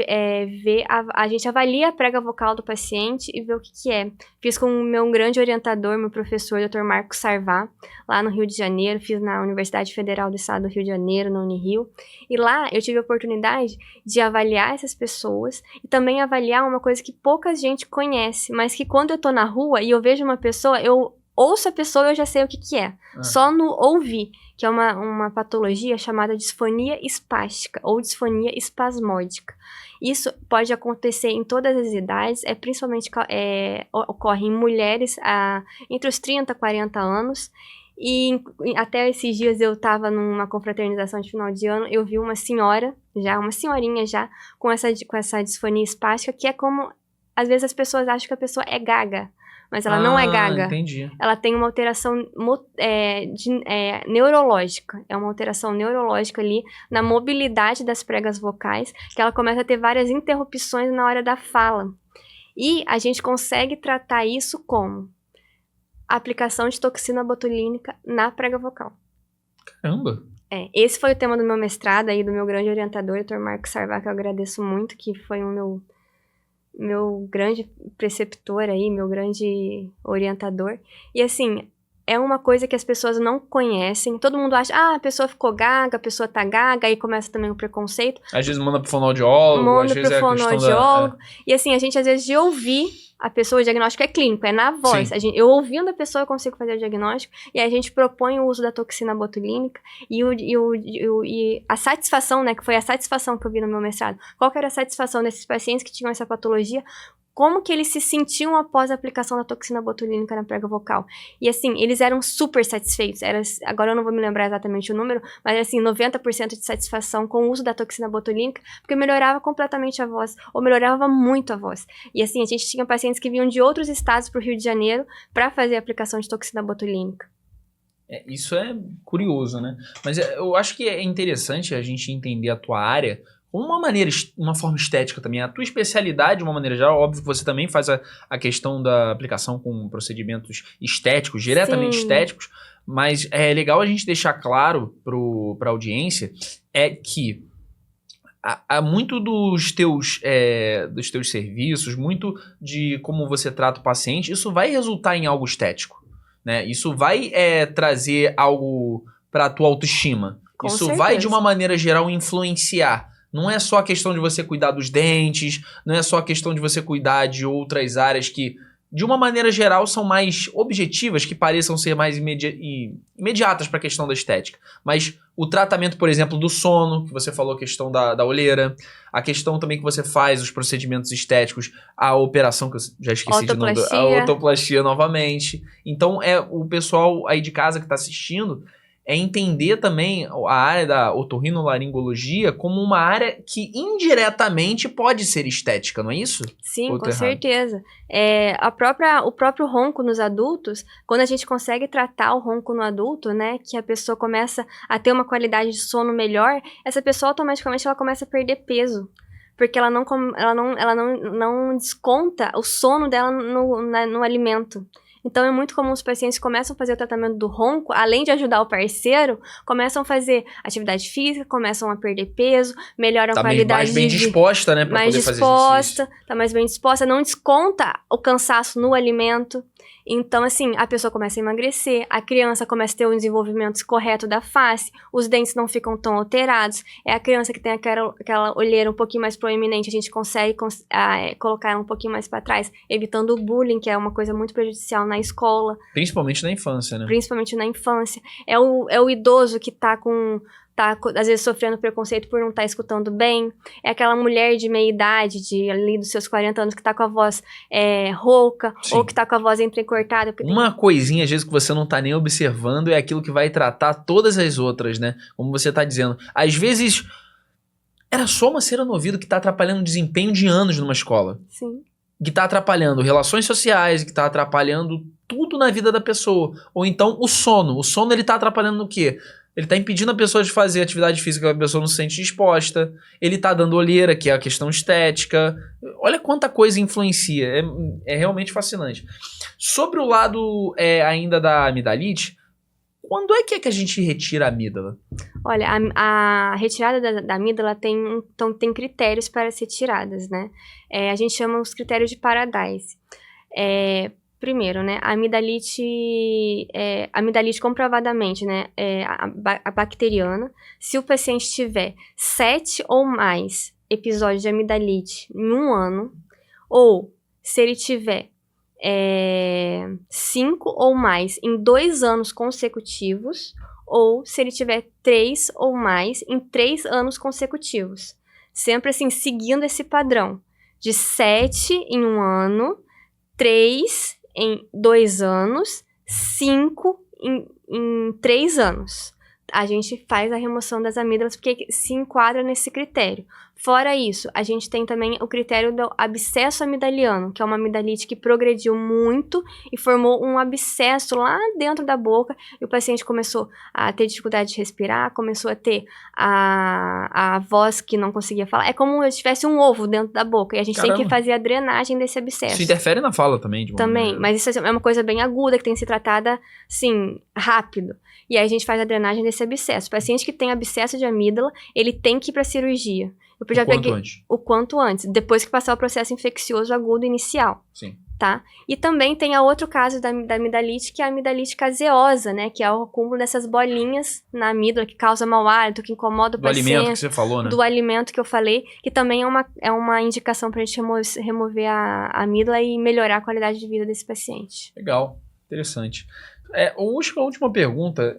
a gente avalia a prega vocal do paciente e vê o que é. Fiz com o meu grande orientador, meu professor, Dr. Marcos Sarvá, lá no Rio de Janeiro. Fiz na Universidade Federal do Estado do Rio de Janeiro, na Unirio. E lá eu tive a oportunidade de avaliar essas pessoas e também avaliar uma coisa que pouca gente conhece, mas que quando eu tô na rua e eu vejo uma pessoa, eu ouço a pessoa e eu já sei o que é. Só no ouvir, que é uma patologia chamada disfonia espástica ou disfonia espasmódica. Isso pode acontecer em todas as idades, principalmente ocorre em mulheres entre os 30 e 40 anos, E até esses dias eu tava numa confraternização de final de ano, eu vi uma senhorinha já, com essa disfonia espástica, que é como, às vezes as pessoas acham que a pessoa é gaga, mas ela não é gaga.
Entendi.
Ela tem uma alteração neurológica, é uma alteração neurológica ali na mobilidade das pregas vocais, que ela começa a ter várias interrupções na hora da fala. E a gente consegue tratar isso como a aplicação de toxina botulínica na prega vocal.
Caramba!
Esse foi o tema do meu mestrado aí, do meu grande orientador, Dr. Marcos Sarvar, que eu agradeço muito, que foi o meu grande preceptor aí, meu grande orientador. E assim, é uma coisa que as pessoas não conhecem. Todo mundo acha, a pessoa ficou gaga, a pessoa tá gaga, aí começa também o preconceito.
Às vezes manda pro fonoaudiólogo, às vezes é a questão da...
E assim, a gente às vezes de ouvir a pessoa, o diagnóstico é clínico, é na voz. Eu ouvindo a pessoa, eu consigo fazer o diagnóstico, e aí a gente propõe o uso da toxina botulínica, e a satisfação, né, que foi a satisfação que eu vi no meu mestrado. Qual que era a satisfação desses pacientes que tinham essa patologia? Como que eles se sentiam após a aplicação da toxina botulínica na prega vocal. E assim, eles eram super satisfeitos. Agora eu não vou me lembrar exatamente o número, mas era assim, 90% de satisfação com o uso da toxina botulínica, porque melhorava completamente a voz, ou melhorava muito a voz. E assim, a gente tinha pacientes que vinham de outros estados para o Rio de Janeiro para fazer a aplicação de toxina botulínica.
Isso é curioso, né? Mas eu acho que é interessante a gente entender a tua área como uma forma estética também. A tua especialidade, de uma maneira geral, óbvio que você também faz a questão da aplicação com procedimentos estéticos, diretamente estéticos, mas é legal a gente deixar claro para a audiência que há muito dos teus serviços, muito de como você trata o paciente, isso vai resultar em algo estético, né? Isso vai trazer algo para a tua autoestima.
Com
isso
certeza.
Vai, de uma maneira geral, influenciar. Não é só a questão de você cuidar dos dentes, não é só a questão de você cuidar de outras áreas que, de uma maneira geral, são mais objetivas, que pareçam ser mais imediatas para a questão da estética. Mas o tratamento, por exemplo, do sono, que você falou, a questão da olheira, a questão também que você faz, os procedimentos estéticos, a operação, que eu já esqueci de novo, a otoplastia novamente. Então, o pessoal aí de casa que está assistindo entender também a área da otorrinolaringologia como uma área que indiretamente pode ser estética, não é isso?
Sim, com certeza. O próprio ronco nos adultos, quando a gente consegue tratar o ronco no adulto, né, que a pessoa começa a ter uma qualidade de sono melhor, essa pessoa automaticamente ela começa a perder peso. Porque ela não desconta o sono dela no alimento. Então, é muito comum os pacientes começam a fazer o tratamento do ronco, além de ajudar o parceiro, começam a fazer atividade física, começam a perder peso, melhoram a qualidade de vida.
Mais bem disposta, né, para poder fazer exercício.
Tá mais bem disposta, não desconta o cansaço no alimento. Então, assim, a pessoa começa a emagrecer, a criança começa a ter o desenvolvimento correto da face, os dentes não ficam tão alterados, é a criança que tem aquela olheira um pouquinho mais proeminente, a gente consegue colocar ela um pouquinho mais para trás, evitando o bullying, que é uma coisa muito prejudicial na escola.
Principalmente na infância, né?
Principalmente na infância. É o idoso que tá às vezes sofrendo preconceito por não estar escutando bem. É aquela mulher de meia idade, ali dos seus 40 anos, que tá com a voz rouca,
Sim.
Ou que tá com a voz entrecortada.
Uma coisinha, às vezes, que você não tá nem observando é aquilo que vai tratar todas as outras, né? Como você tá dizendo. Às vezes, era só uma cera no ouvido que tá atrapalhando o desempenho de anos numa escola.
Sim.
Que tá atrapalhando relações sociais, que tá atrapalhando tudo na vida da pessoa. Ou então, o sono. O sono, ele tá atrapalhando no quê? Ele tá impedindo a pessoa de fazer atividade física, a pessoa não se sente disposta. Ele tá dando olheira, que é a questão estética. Olha quanta coisa influencia. É realmente fascinante. Sobre o lado ainda da amidalite, quando é que a gente retira a amígdala?
Olha, a retirada da amígdala tem critérios para ser tiradas, né? A gente chama os critérios de Paradise. Primeiro, né, a amidalite comprovadamente, né, a bacteriana, se o paciente tiver 7 ou mais episódios de amidalite em um ano, ou se ele tiver 5 ou mais em 2 anos consecutivos, ou se ele tiver 3 ou mais em 3 anos consecutivos. Sempre assim, seguindo esse padrão de 7 em um ano, 3 em 2 anos, 5 em 3 anos. A gente faz a remoção das amígdalas porque se enquadra nesse critério. Fora isso, a gente tem também o critério do abscesso amidaliano, que é uma amidalite que progrediu muito e formou um abscesso lá dentro da boca, e o paciente começou a ter dificuldade de respirar, começou a ter a voz que não conseguia falar. É como se tivesse um ovo dentro da boca, e a gente tem que fazer a drenagem desse abscesso.
Isso interfere na fala também, de uma maneira.
Mas isso é uma coisa bem aguda, que tem que ser tratada, assim, rápido. E aí a gente faz a drenagem desse abscesso. O paciente que tem abscesso de amígdala, ele tem que ir para cirurgia. Eu já peguei o quanto antes, depois que passar o processo infeccioso agudo inicial.
Sim.
Tá? E também tem a outro caso da amidalite, que é a amidalite caseosa, né? Que é o acúmulo dessas bolinhas na amígdala, que causa mau hálito, que incomoda o paciente. Do alimento que
você falou, né?
Do alimento que eu falei, que também é uma indicação pra gente remover a amígdala e melhorar a qualidade de vida desse paciente.
Legal, interessante. A última pergunta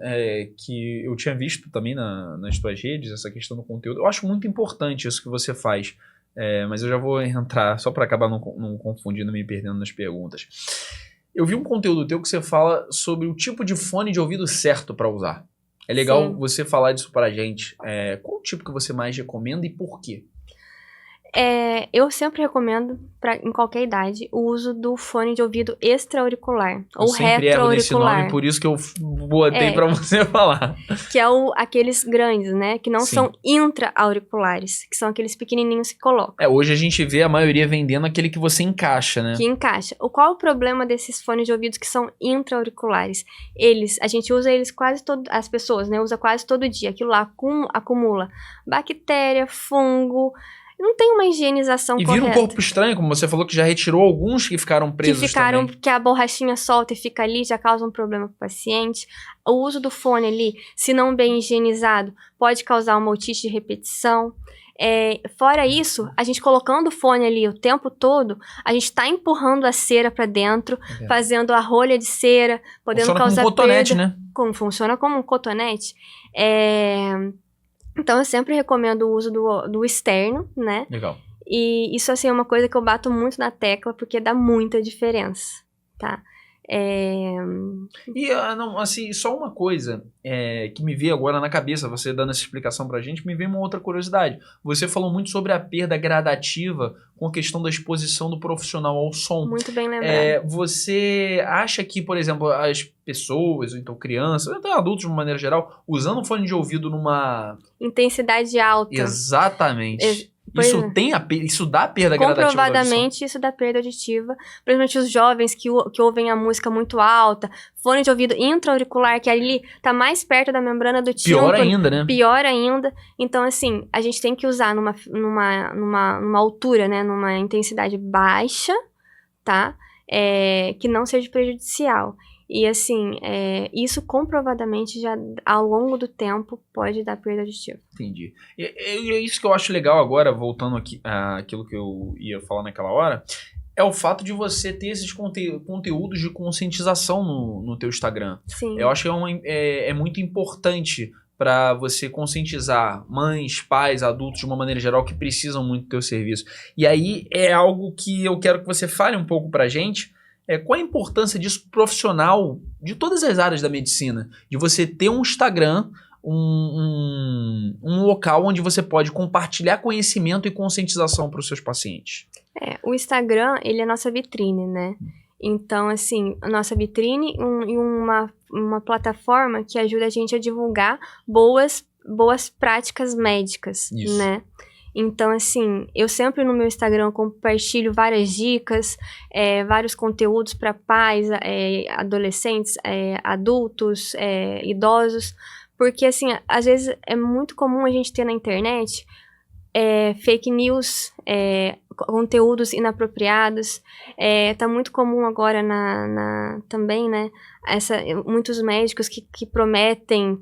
que eu tinha visto também nas tuas redes, essa questão do conteúdo, eu acho muito importante isso que você faz, mas eu já vou entrar, só para acabar não confundindo, me perdendo nas perguntas. Eu vi um conteúdo teu que você fala sobre o tipo de fone de ouvido certo para usar. É legal Sim. você falar disso pra gente. Qual o tipo que você mais recomenda e por quê?
Eu sempre recomendo, em qualquer idade, o uso do fone de ouvido extra-auricular, ou retroauricular. Nesse nome,
por isso que eu botei pra você falar.
Que é aqueles grandes, né? Que não Sim. são intra-auriculares, que são aqueles pequenininhos que colocam.
Hoje a gente vê a maioria vendendo aquele que você encaixa, né?
Que encaixa. Qual o problema desses fones de ouvido que são intra-auriculares? A gente usa eles as pessoas, né? Usa quase todo dia. Aquilo lá acumula bactéria, fungo... Não tem uma higienização correta.
E vira um corpo estranho, como você falou, que já retirou alguns que ficaram presos também.
Que a borrachinha solta e fica ali, já causa um problema para o paciente. O uso do fone ali, se não bem higienizado, pode causar uma otite de repetição. Fora isso, a gente colocando o fone ali o tempo todo, a gente está empurrando a cera para dentro, fazendo a rolha de cera, podendo causar
como um cotonete,
perda.
Né?
Funciona como um cotonete. Então, eu sempre recomendo o uso do externo, né?
Legal.
E isso, assim, é uma coisa que eu bato muito na tecla, porque dá muita diferença, tá?
Assim, só uma coisa que me veio agora na cabeça, você dando essa explicação pra gente, me veio uma outra curiosidade. Você falou muito sobre a perda gradativa com a questão da exposição do profissional ao som.
Muito bem lembrado.
Você acha que, por exemplo, as pessoas, ou então crianças, até adultos de uma maneira geral, usando fone de ouvido numa...
intensidade alta.
Exatamente. Isso dá perda gradativa.
Comprovadamente, isso dá perda auditiva. Principalmente os jovens que ouvem a música muito alta, fone de ouvido intra-auricular, que ali tá mais perto da membrana do tímpano.
Pior ainda, né?
Pior ainda. Então, assim, a gente tem que usar numa altura, né? Numa intensidade baixa, tá? Que não seja prejudicial. E, assim, isso comprovadamente já, ao longo do tempo, pode dar perda auditiva.
Entendi. E é isso que eu acho legal agora, voltando aqui àquilo que eu ia falar naquela hora, é o fato de você ter esses conteúdos de conscientização no teu Instagram.
Sim.
Eu acho que é muito importante para você conscientizar mães, pais, adultos, de uma maneira geral, que precisam muito do teu serviço. E aí é algo que eu quero que você fale um pouco pra gente. Qual a importância disso profissional de todas as áreas da medicina? De você ter um Instagram, um local onde você pode compartilhar conhecimento e conscientização para os seus pacientes.
O Instagram, ele é a nossa vitrine, né? Então, assim, a nossa vitrine e uma plataforma que ajuda a gente a divulgar boas práticas médicas,
Isso.
Né? Então, assim, eu sempre no meu Instagram compartilho várias dicas, vários conteúdos para pais, adolescentes, adultos, idosos, porque, assim, às vezes é muito comum a gente ter na internet fake news, conteúdos inapropriados, tá muito comum agora também, né, muitos médicos que prometem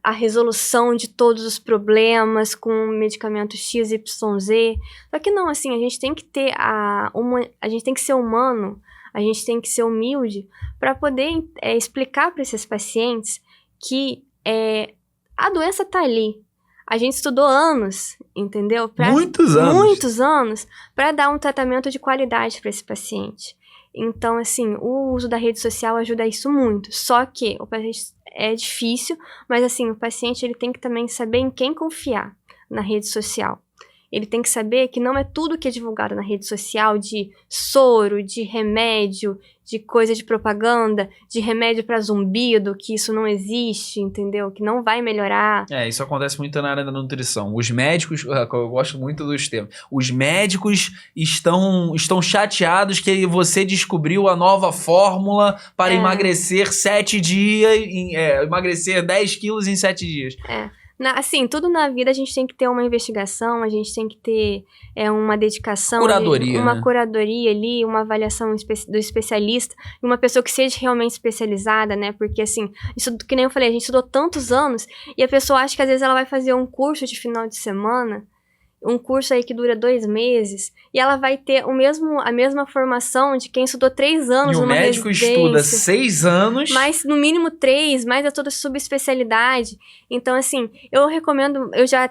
a resolução de todos os problemas com medicamento XYZ, só que não, assim, a gente tem que ter a gente tem que ser humano, a gente tem que ser humilde para poder explicar para esses pacientes que a doença tá ali. A gente estudou anos, entendeu?
Muitos anos.
Muitos anos para dar um tratamento de qualidade para esse paciente. Então, assim, o uso da rede social ajuda isso muito. Só que o paciente é difícil, mas assim, o paciente ele tem que também saber em quem confiar na rede social. Ele tem que saber que não é tudo que é divulgado na rede social de soro, de remédio, de coisa de propaganda, de remédio para zumbido, que isso não existe, entendeu? Que não vai melhorar.
Isso acontece muito na área da nutrição. Os médicos, eu gosto muito dos termos, os médicos estão chateados que você descobriu a nova fórmula para emagrecer 7 dias, emagrecer 10 quilos em 7 dias.
Assim, tudo na vida a gente tem que ter uma investigação, a gente tem que ter uma dedicação.
Curadoria,
uma curadoria ali, uma avaliação do especialista, e uma pessoa que seja realmente especializada, né? Porque, assim, isso que nem eu falei, a gente estudou tantos anos, e a pessoa acha que às vezes ela vai fazer um curso de final de semana, um curso aí que dura 2 meses, e ela vai ter a mesma formação de quem estudou 3 anos numa residência.
E o médico estuda 6 anos.
Mais, no mínimo 3, mais a toda subespecialidade. Então, assim, eu recomendo, eu já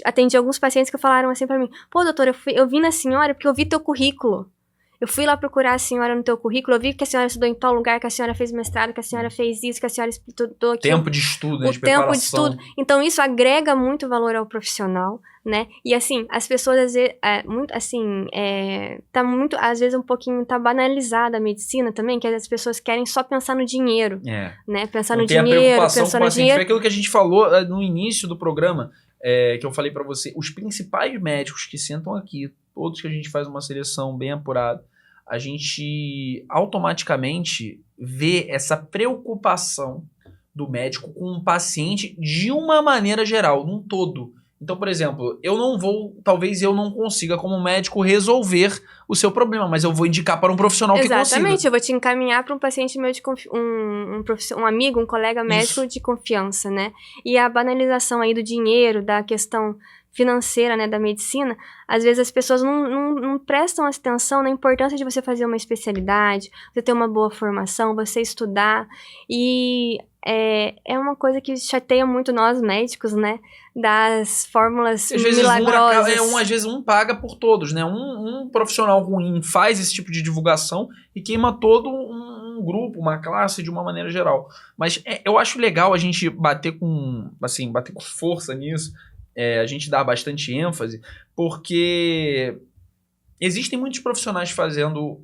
atendi alguns pacientes que falaram assim pra mim, pô, doutora, eu vim na senhora porque eu vi teu currículo. Eu fui lá procurar a senhora no teu currículo, eu vi que a senhora estudou em tal lugar, que a senhora fez mestrado, que a senhora fez isso, que a senhora estudou aquilo.
Tempo de estudo,
de preparação. Tempo de estudo. Então, isso agrega muito valor ao profissional, né? E, assim, as pessoas, às vezes, tá muito, às vezes, um pouquinho, tá banalizada a medicina também, que as pessoas querem só pensar no dinheiro, né? Pensar no dinheiro, pensar no dinheiro.
Foi aquilo que a gente falou no início do programa, que eu falei pra você, os principais médicos que sentam aqui, todos que a gente faz uma seleção bem apurada, a gente automaticamente vê essa preocupação do médico com o paciente de uma maneira geral, num todo. Então, por exemplo, talvez eu não consiga como médico resolver o seu problema, mas eu vou indicar para um profissional que consiga.
Exatamente, eu vou te encaminhar para um paciente meu um amigo, um colega médico de confiança, né? E a banalização aí do dinheiro, da questão financeira, né, da medicina, às vezes as pessoas não prestam atenção na importância de você fazer uma especialidade, você ter uma boa formação, você estudar, e é uma coisa que chateia muito nós médicos, né, das fórmulas milagrosas.
Às vezes um paga por todos, né, um profissional ruim faz esse tipo de divulgação e queima todo um grupo, uma classe de uma maneira geral. Mas eu acho legal a gente bater com força nisso, a gente dá bastante ênfase, porque existem muitos profissionais fazendo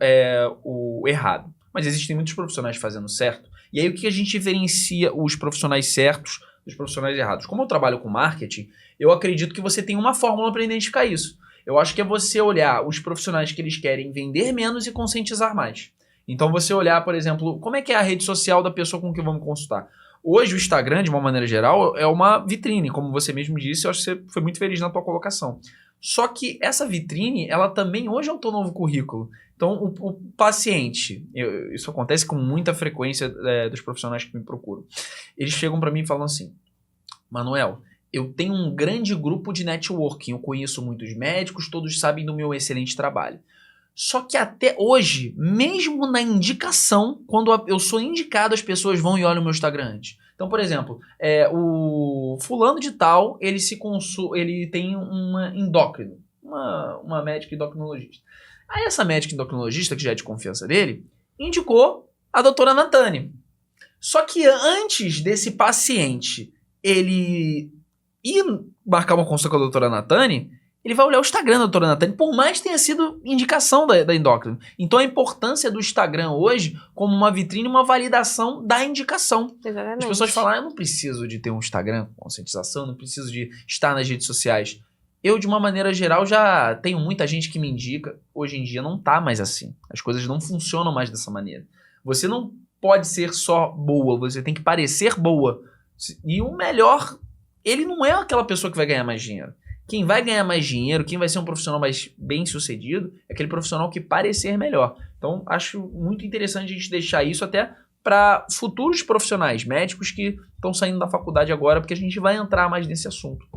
o errado, mas existem muitos profissionais fazendo certo. E aí o que a gente diferencia os profissionais certos dos profissionais errados? Como eu trabalho com marketing, eu acredito que você tem uma fórmula para identificar isso. Eu acho que é você olhar os profissionais que eles querem vender menos e conscientizar mais. Então você olhar, por exemplo, como é que é a rede social da pessoa com quem vamos consultar. Hoje o Instagram, de uma maneira geral, é uma vitrine, como você mesmo disse, eu acho que você foi muito feliz na tua colocação. Só que essa vitrine, ela também hoje é o teu novo currículo. Então o paciente, isso acontece com muita frequência dos profissionais que me procuram, eles chegam para mim e falam assim, Manuel, eu tenho um grande grupo de networking, eu conheço muitos médicos, todos sabem do meu excelente trabalho. Só que até hoje, mesmo na indicação, quando eu sou indicado, as pessoas vão e olham o meu Instagram antes. Então, por exemplo, o fulano de tal, ele tem uma endócrino, uma médica endocrinologista. Aí essa médica endocrinologista, que já é de confiança dele, indicou a doutora Natane. Só que antes desse paciente ele ir marcar uma consulta com a doutora Natane, ele vai olhar o Instagram da doutora Natane, por mais que tenha sido indicação da endócrina. Então a importância do Instagram hoje como uma vitrine, uma validação da indicação.
Exatamente.
As pessoas falam, eu não preciso de ter um Instagram com conscientização, não preciso de estar nas redes sociais. Eu, de uma maneira geral, já tenho muita gente que me indica. Hoje em dia não tá mais assim. As coisas não funcionam mais dessa maneira. Você não pode ser só boa, você tem que parecer boa. E o melhor, ele não é aquela pessoa que vai ganhar mais dinheiro. Quem vai ganhar mais dinheiro, quem vai ser um profissional mais bem sucedido, é aquele profissional que parecer melhor. Então, acho muito interessante a gente deixar isso até para futuros profissionais, médicos que estão saindo da faculdade agora, porque a gente vai entrar mais nesse assunto.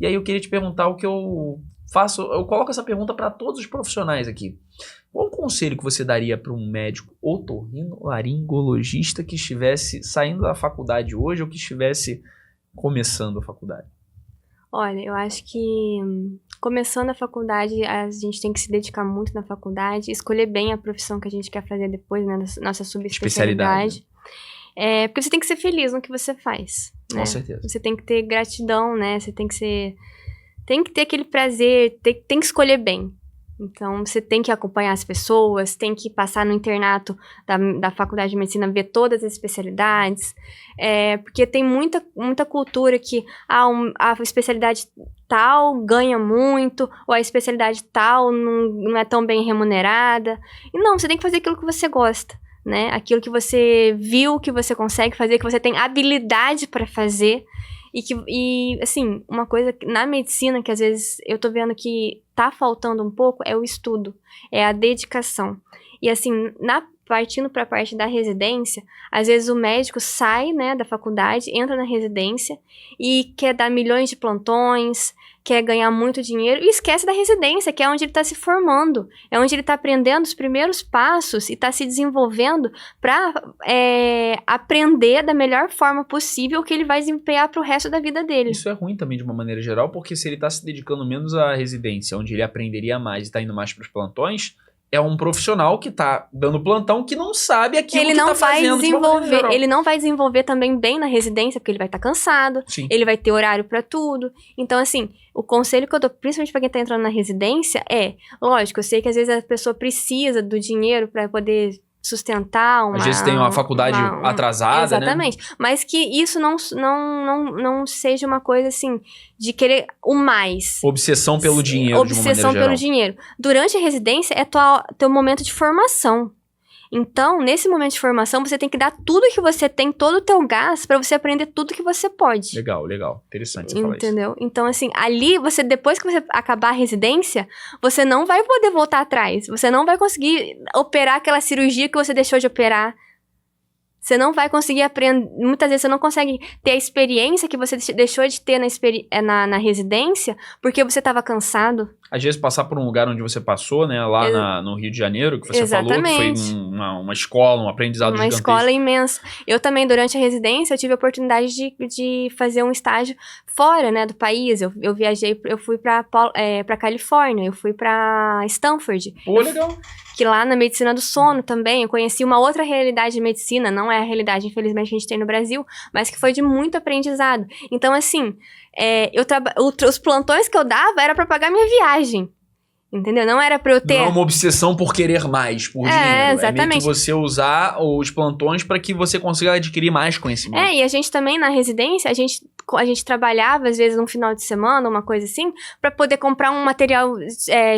E aí eu queria te perguntar o que eu faço, eu coloco essa pergunta para todos os profissionais aqui. Qual o conselho que você daria para um médico otorrinolaringologista que estivesse saindo da faculdade hoje ou que estivesse começando a faculdade?
Olha, eu acho que Começando a faculdade, a gente tem que se dedicar muito na faculdade, escolher bem a profissão que a gente quer fazer depois, né? Nossa subespecialidade. Porque você tem que ser feliz no que você faz, né?
Com certeza.
Você tem que ter gratidão, né? Você tem que ter aquele prazer, tem que escolher bem. Então, você tem que acompanhar as pessoas, tem que passar no internato da faculdade de medicina, ver todas as especialidades, porque tem muita cultura que a especialidade tal ganha muito, ou a especialidade tal não é tão bem remunerada. E não, você tem que fazer aquilo que você gosta, né? Aquilo que você viu, que você consegue fazer, que você tem habilidade para fazer. E, assim, uma coisa na medicina que às vezes eu tô vendo que tá faltando um pouco é o estudo, é a dedicação. E, assim, partindo para a parte da residência, às vezes o médico sai, né, da faculdade, entra na residência e quer dar milhões de plantões, quer ganhar muito dinheiro e esquece da residência, que é onde ele está se formando, é onde ele está aprendendo os primeiros passos e está se desenvolvendo para aprender da melhor forma possível que ele vai desempenhar para o resto da vida dele.
Isso é ruim também de uma maneira geral, porque se ele está se dedicando menos à residência, onde ele aprenderia mais e está indo mais para os plantões, é um profissional que tá dando plantão que não sabe aquilo que tá fazendo.
Ele não vai desenvolver também bem na residência, porque ele vai estar cansado,
Sim.
Ele vai ter horário pra tudo. Então, assim, o conselho que eu dou, principalmente pra quem tá entrando na residência, lógico, eu sei que às vezes a pessoa precisa do dinheiro pra poder sustentar
às vezes tem uma faculdade atrasada,
exatamente, né? Mas que isso não seja uma coisa assim de querer o mais.
Obsessão pelo dinheiro.
Obsessão pelo dinheiro. Durante a residência é teu momento de formação. Então, nesse momento de formação, você tem que dar tudo que você tem, todo o teu gás, pra você aprender tudo que você pode.
Legal. Interessante você falar isso.
Entendeu? Então, assim, ali, depois que você acabar a residência, você não vai poder voltar atrás. Você não vai conseguir operar aquela cirurgia que você deixou de operar. Você não vai conseguir aprender. Muitas vezes você não consegue ter a experiência que você deixou de ter na residência porque você estava cansado.
Às vezes passar por um lugar onde você passou, né? Lá no Rio de Janeiro, que você falou, que foi uma escola, um aprendizado gigantesco. Uma escola
imensa. Eu também, durante a residência, eu tive a oportunidade de fazer um estágio fora, né, do país. Eu viajei, eu fui pra Califórnia, eu fui pra Stanford.
Pô, legal.
Que lá na medicina do sono também, eu conheci uma outra realidade de medicina, não é a realidade, infelizmente, que a gente tem no Brasil, mas que foi de muito aprendizado. Então, assim, os plantões que eu dava era pra pagar minha viagem. Entendeu? Não era pra eu ter...
Não é uma obsessão por querer mais, por dinheiro.
Exatamente.
É meio que você usar os plantões para que você consiga adquirir mais conhecimento.
E a gente também, na residência, a gente trabalhava, às vezes, num final de semana, uma coisa assim, pra poder comprar um material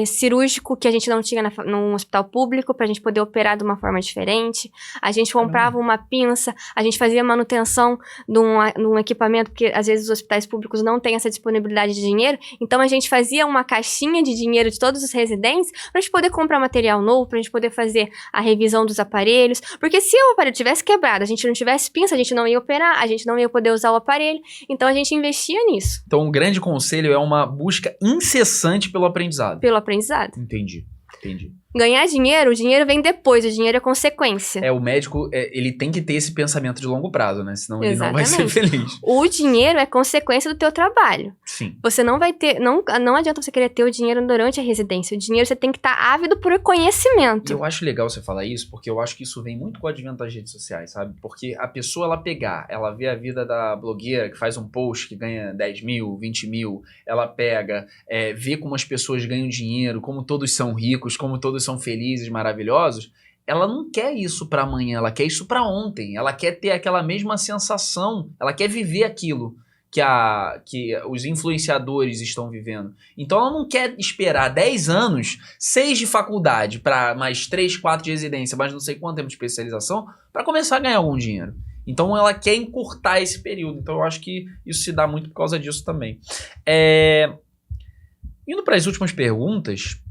cirúrgico que a gente não tinha num hospital público, pra gente poder operar de uma forma diferente. A gente comprava uma pinça, a gente fazia manutenção num equipamento, porque às vezes os hospitais públicos não têm essa disponibilidade de dinheiro, então a gente fazia uma caixinha de dinheiro de todos os residentes pra gente poder comprar material novo, pra gente poder fazer a revisão dos aparelhos, porque se o aparelho tivesse quebrado, a gente não tivesse pinça, a gente não ia operar, a gente não ia poder usar o aparelho, então a gente investia nisso.
Então o grande conselho é uma busca incessante pelo aprendizado.
Pelo aprendizado.
Entendi.
Ganhar dinheiro, o dinheiro vem depois, o dinheiro é consequência.
O médico, ele tem que ter esse pensamento de longo prazo, né? Senão ele não vai ser feliz.
O dinheiro é consequência do teu trabalho.
Sim.
Você não vai ter, não adianta você querer ter o dinheiro durante a residência. O dinheiro você tem que estar ávido por conhecimento.
E eu acho legal você falar isso, porque eu acho que isso vem muito com o advento das redes sociais, sabe? Porque a pessoa, ela vê a vida da blogueira que faz um post que ganha 10 mil, 20 mil, ela pega, vê como as pessoas ganham dinheiro, como todos são ricos, como todos são felizes, maravilhosos. Ela não quer isso pra amanhã, ela quer isso pra ontem. Ela quer ter aquela mesma sensação, ela quer viver aquilo que os influenciadores estão vivendo. Então ela não quer esperar 10 anos, 6 de faculdade, para mais 3, 4 de residência, mais não sei quanto tempo de especialização, para começar a ganhar algum dinheiro. Então ela quer encurtar esse período. Então eu acho que isso se dá muito por causa disso também. Indo para as últimas perguntas,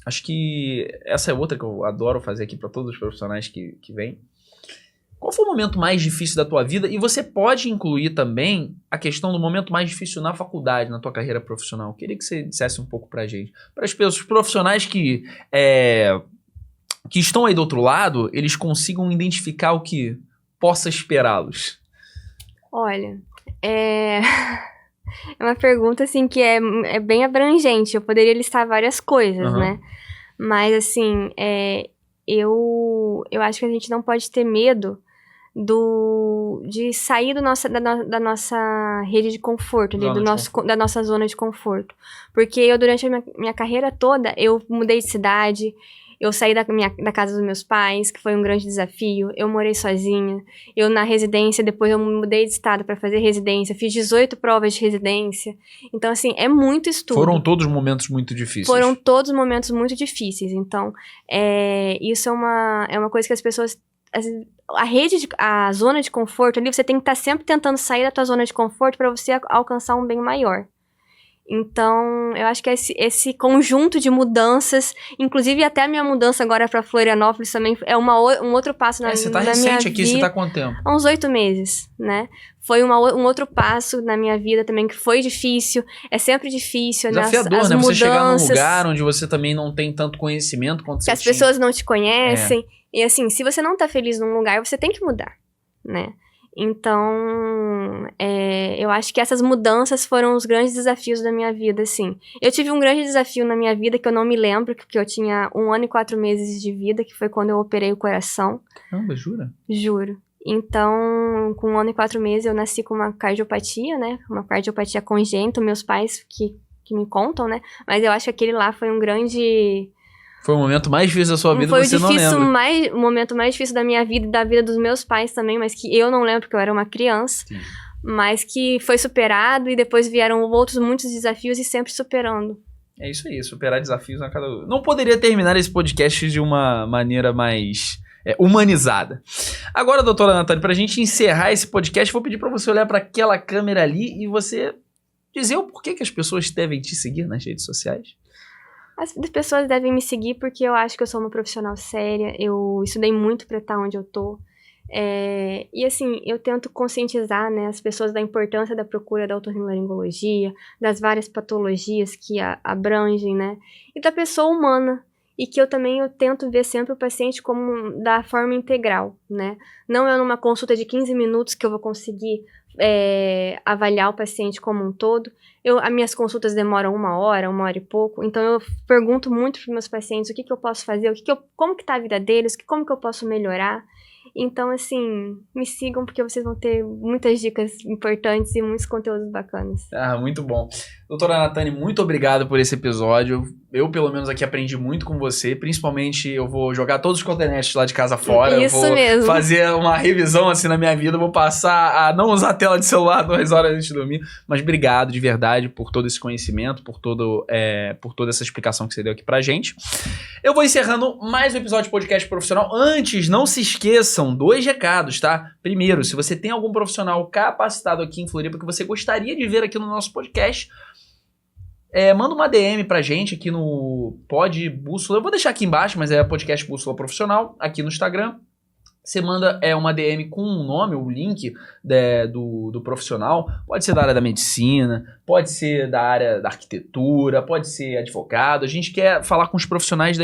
acho que essa é outra que eu adoro fazer aqui para todos os profissionais que vêm. Qual foi o momento mais difícil da tua vida? E você pode incluir também a questão do momento mais difícil na faculdade, na tua carreira profissional. Eu queria que você dissesse um pouco pra gente. Para as pessoas, os profissionais que estão aí do outro lado, eles consigam identificar o que possa esperá-los.
Olha, É uma pergunta, assim, que é bem abrangente. Eu poderia listar várias coisas, né? Mas, assim, eu acho que a gente não pode ter medo de sair da nossa rede de conforto, da nossa zona de conforto. Porque eu, durante a minha carreira toda, eu mudei de cidade, eu saí da casa dos meus pais, que foi um grande desafio, eu morei sozinha, eu na residência, depois eu mudei de estado para fazer residência, fiz 18 provas de residência. Então, assim, é muito estudo.
Foram todos momentos muito difíceis.
Foram todos momentos muito difíceis. Então, isso é uma coisa que as pessoas... A zona de conforto ali, você tem que estar sempre tentando sair da tua zona de conforto para você alcançar um bem maior. Então, eu acho que esse conjunto de mudanças, inclusive até a minha mudança agora para Florianópolis também é um outro passo na minha vida. Você tá recente aqui, você tá há quanto tempo? Há uns 8 meses, né? Foi um outro passo na minha vida também que foi difícil, é sempre difícil.
Desafiador, né? Você chegar num lugar onde você também não tem tanto conhecimento quanto você
tinha. As pessoas não te conhecem. E assim, se você não tá feliz num lugar, você tem que mudar, né? Então, eu acho que essas mudanças foram os grandes desafios da minha vida, assim. Eu tive um grande desafio na minha vida que eu não me lembro, porque eu tinha 1 ano e 4 meses de vida, que foi quando eu operei o coração.
Caramba, jura?
Juro. Então, com 1 ano e 4 meses, eu nasci com uma cardiopatia, né? Uma cardiopatia congênita, meus pais que me contam, né? Mas eu acho que aquele lá foi um grande...
Foi o momento mais difícil da sua vida e você não lembra.
Foi o momento mais difícil da minha vida e da vida dos meus pais também, mas que eu não lembro porque eu era uma criança. Sim. Mas que foi superado e depois vieram outros muitos desafios e sempre superando.
É isso aí, superar desafios a cada... Não poderia terminar esse podcast de uma maneira mais humanizada. Agora, doutora Natália, pra gente encerrar esse podcast, vou pedir pra você olhar pra aquela câmera ali e você dizer o porquê que as pessoas devem te seguir nas redes sociais.
As pessoas devem me seguir porque eu acho que eu sou uma profissional séria, eu estudei muito pra estar onde eu tô. E assim, eu tento conscientizar, né, as pessoas da importância da procura da otorrinolaringologia, das várias patologias que abrangem, né, e da pessoa humana. E que eu tento ver sempre o paciente como da forma integral, né? Não é numa consulta de 15 minutos que eu vou conseguir avaliar o paciente como um todo. As minhas consultas demoram 1 hora, 1 hora e pouco. Então eu pergunto muito para os meus pacientes o que eu posso fazer, como que tá a vida deles, como que eu posso melhorar. Então, assim, me sigam porque vocês vão ter muitas dicas importantes e muitos conteúdos bacanas.
Ah, muito bom. Doutora Natália, muito obrigado por esse episódio. Eu, pelo menos, aqui aprendi muito com você. Principalmente, eu vou jogar todos os cotonetes lá de casa fora.
Isso
eu vou
mesmo.
fazer uma revisão, assim, na minha vida. Eu vou passar a não usar a tela de celular 2 horas antes de dormir. Mas obrigado, de verdade, por todo esse conhecimento, por toda essa explicação que você deu aqui pra gente. Eu vou encerrando mais um episódio de podcast profissional. Antes, não se esqueçam, 2 recados, tá? Primeiro, se você tem algum profissional capacitado aqui em Floripa que você gostaria de ver aqui no nosso podcast, manda uma DM pra gente aqui no Pod Bússola. Eu vou deixar aqui embaixo, mas é podcast Bússola Profissional, aqui no Instagram. Você manda uma DM com o nome, o link do profissional. Pode ser da área da medicina, pode ser da área da arquitetura, pode ser advogado. A gente quer falar com os profissionais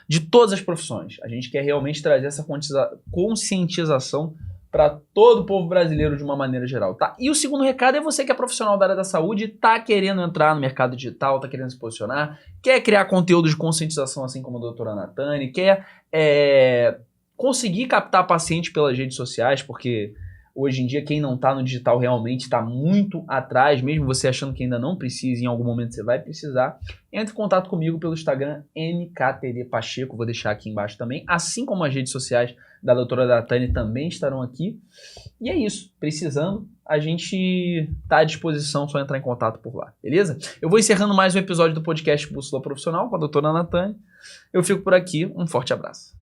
de todas as profissões. A gente quer realmente trazer essa conscientização para todo o povo brasileiro de uma maneira geral, tá? E o segundo recado é você que é profissional da área da saúde, tá querendo entrar no mercado digital, tá querendo se posicionar, quer criar conteúdo de conscientização assim como a doutora Natália, quer conseguir captar paciente pelas redes sociais, porque hoje em dia quem não tá no digital realmente está muito atrás, mesmo você achando que ainda não precisa, em algum momento você vai precisar. Entre em contato comigo pelo Instagram MKTD Pacheco, vou deixar aqui embaixo também, assim como as redes sociais da doutora Natália também estarão aqui. E é isso, precisando, a gente tá à disposição, só entrar em contato por lá, beleza? Eu vou encerrando mais um episódio do podcast Bússola Profissional com a doutora Natália. Eu fico por aqui, um forte abraço.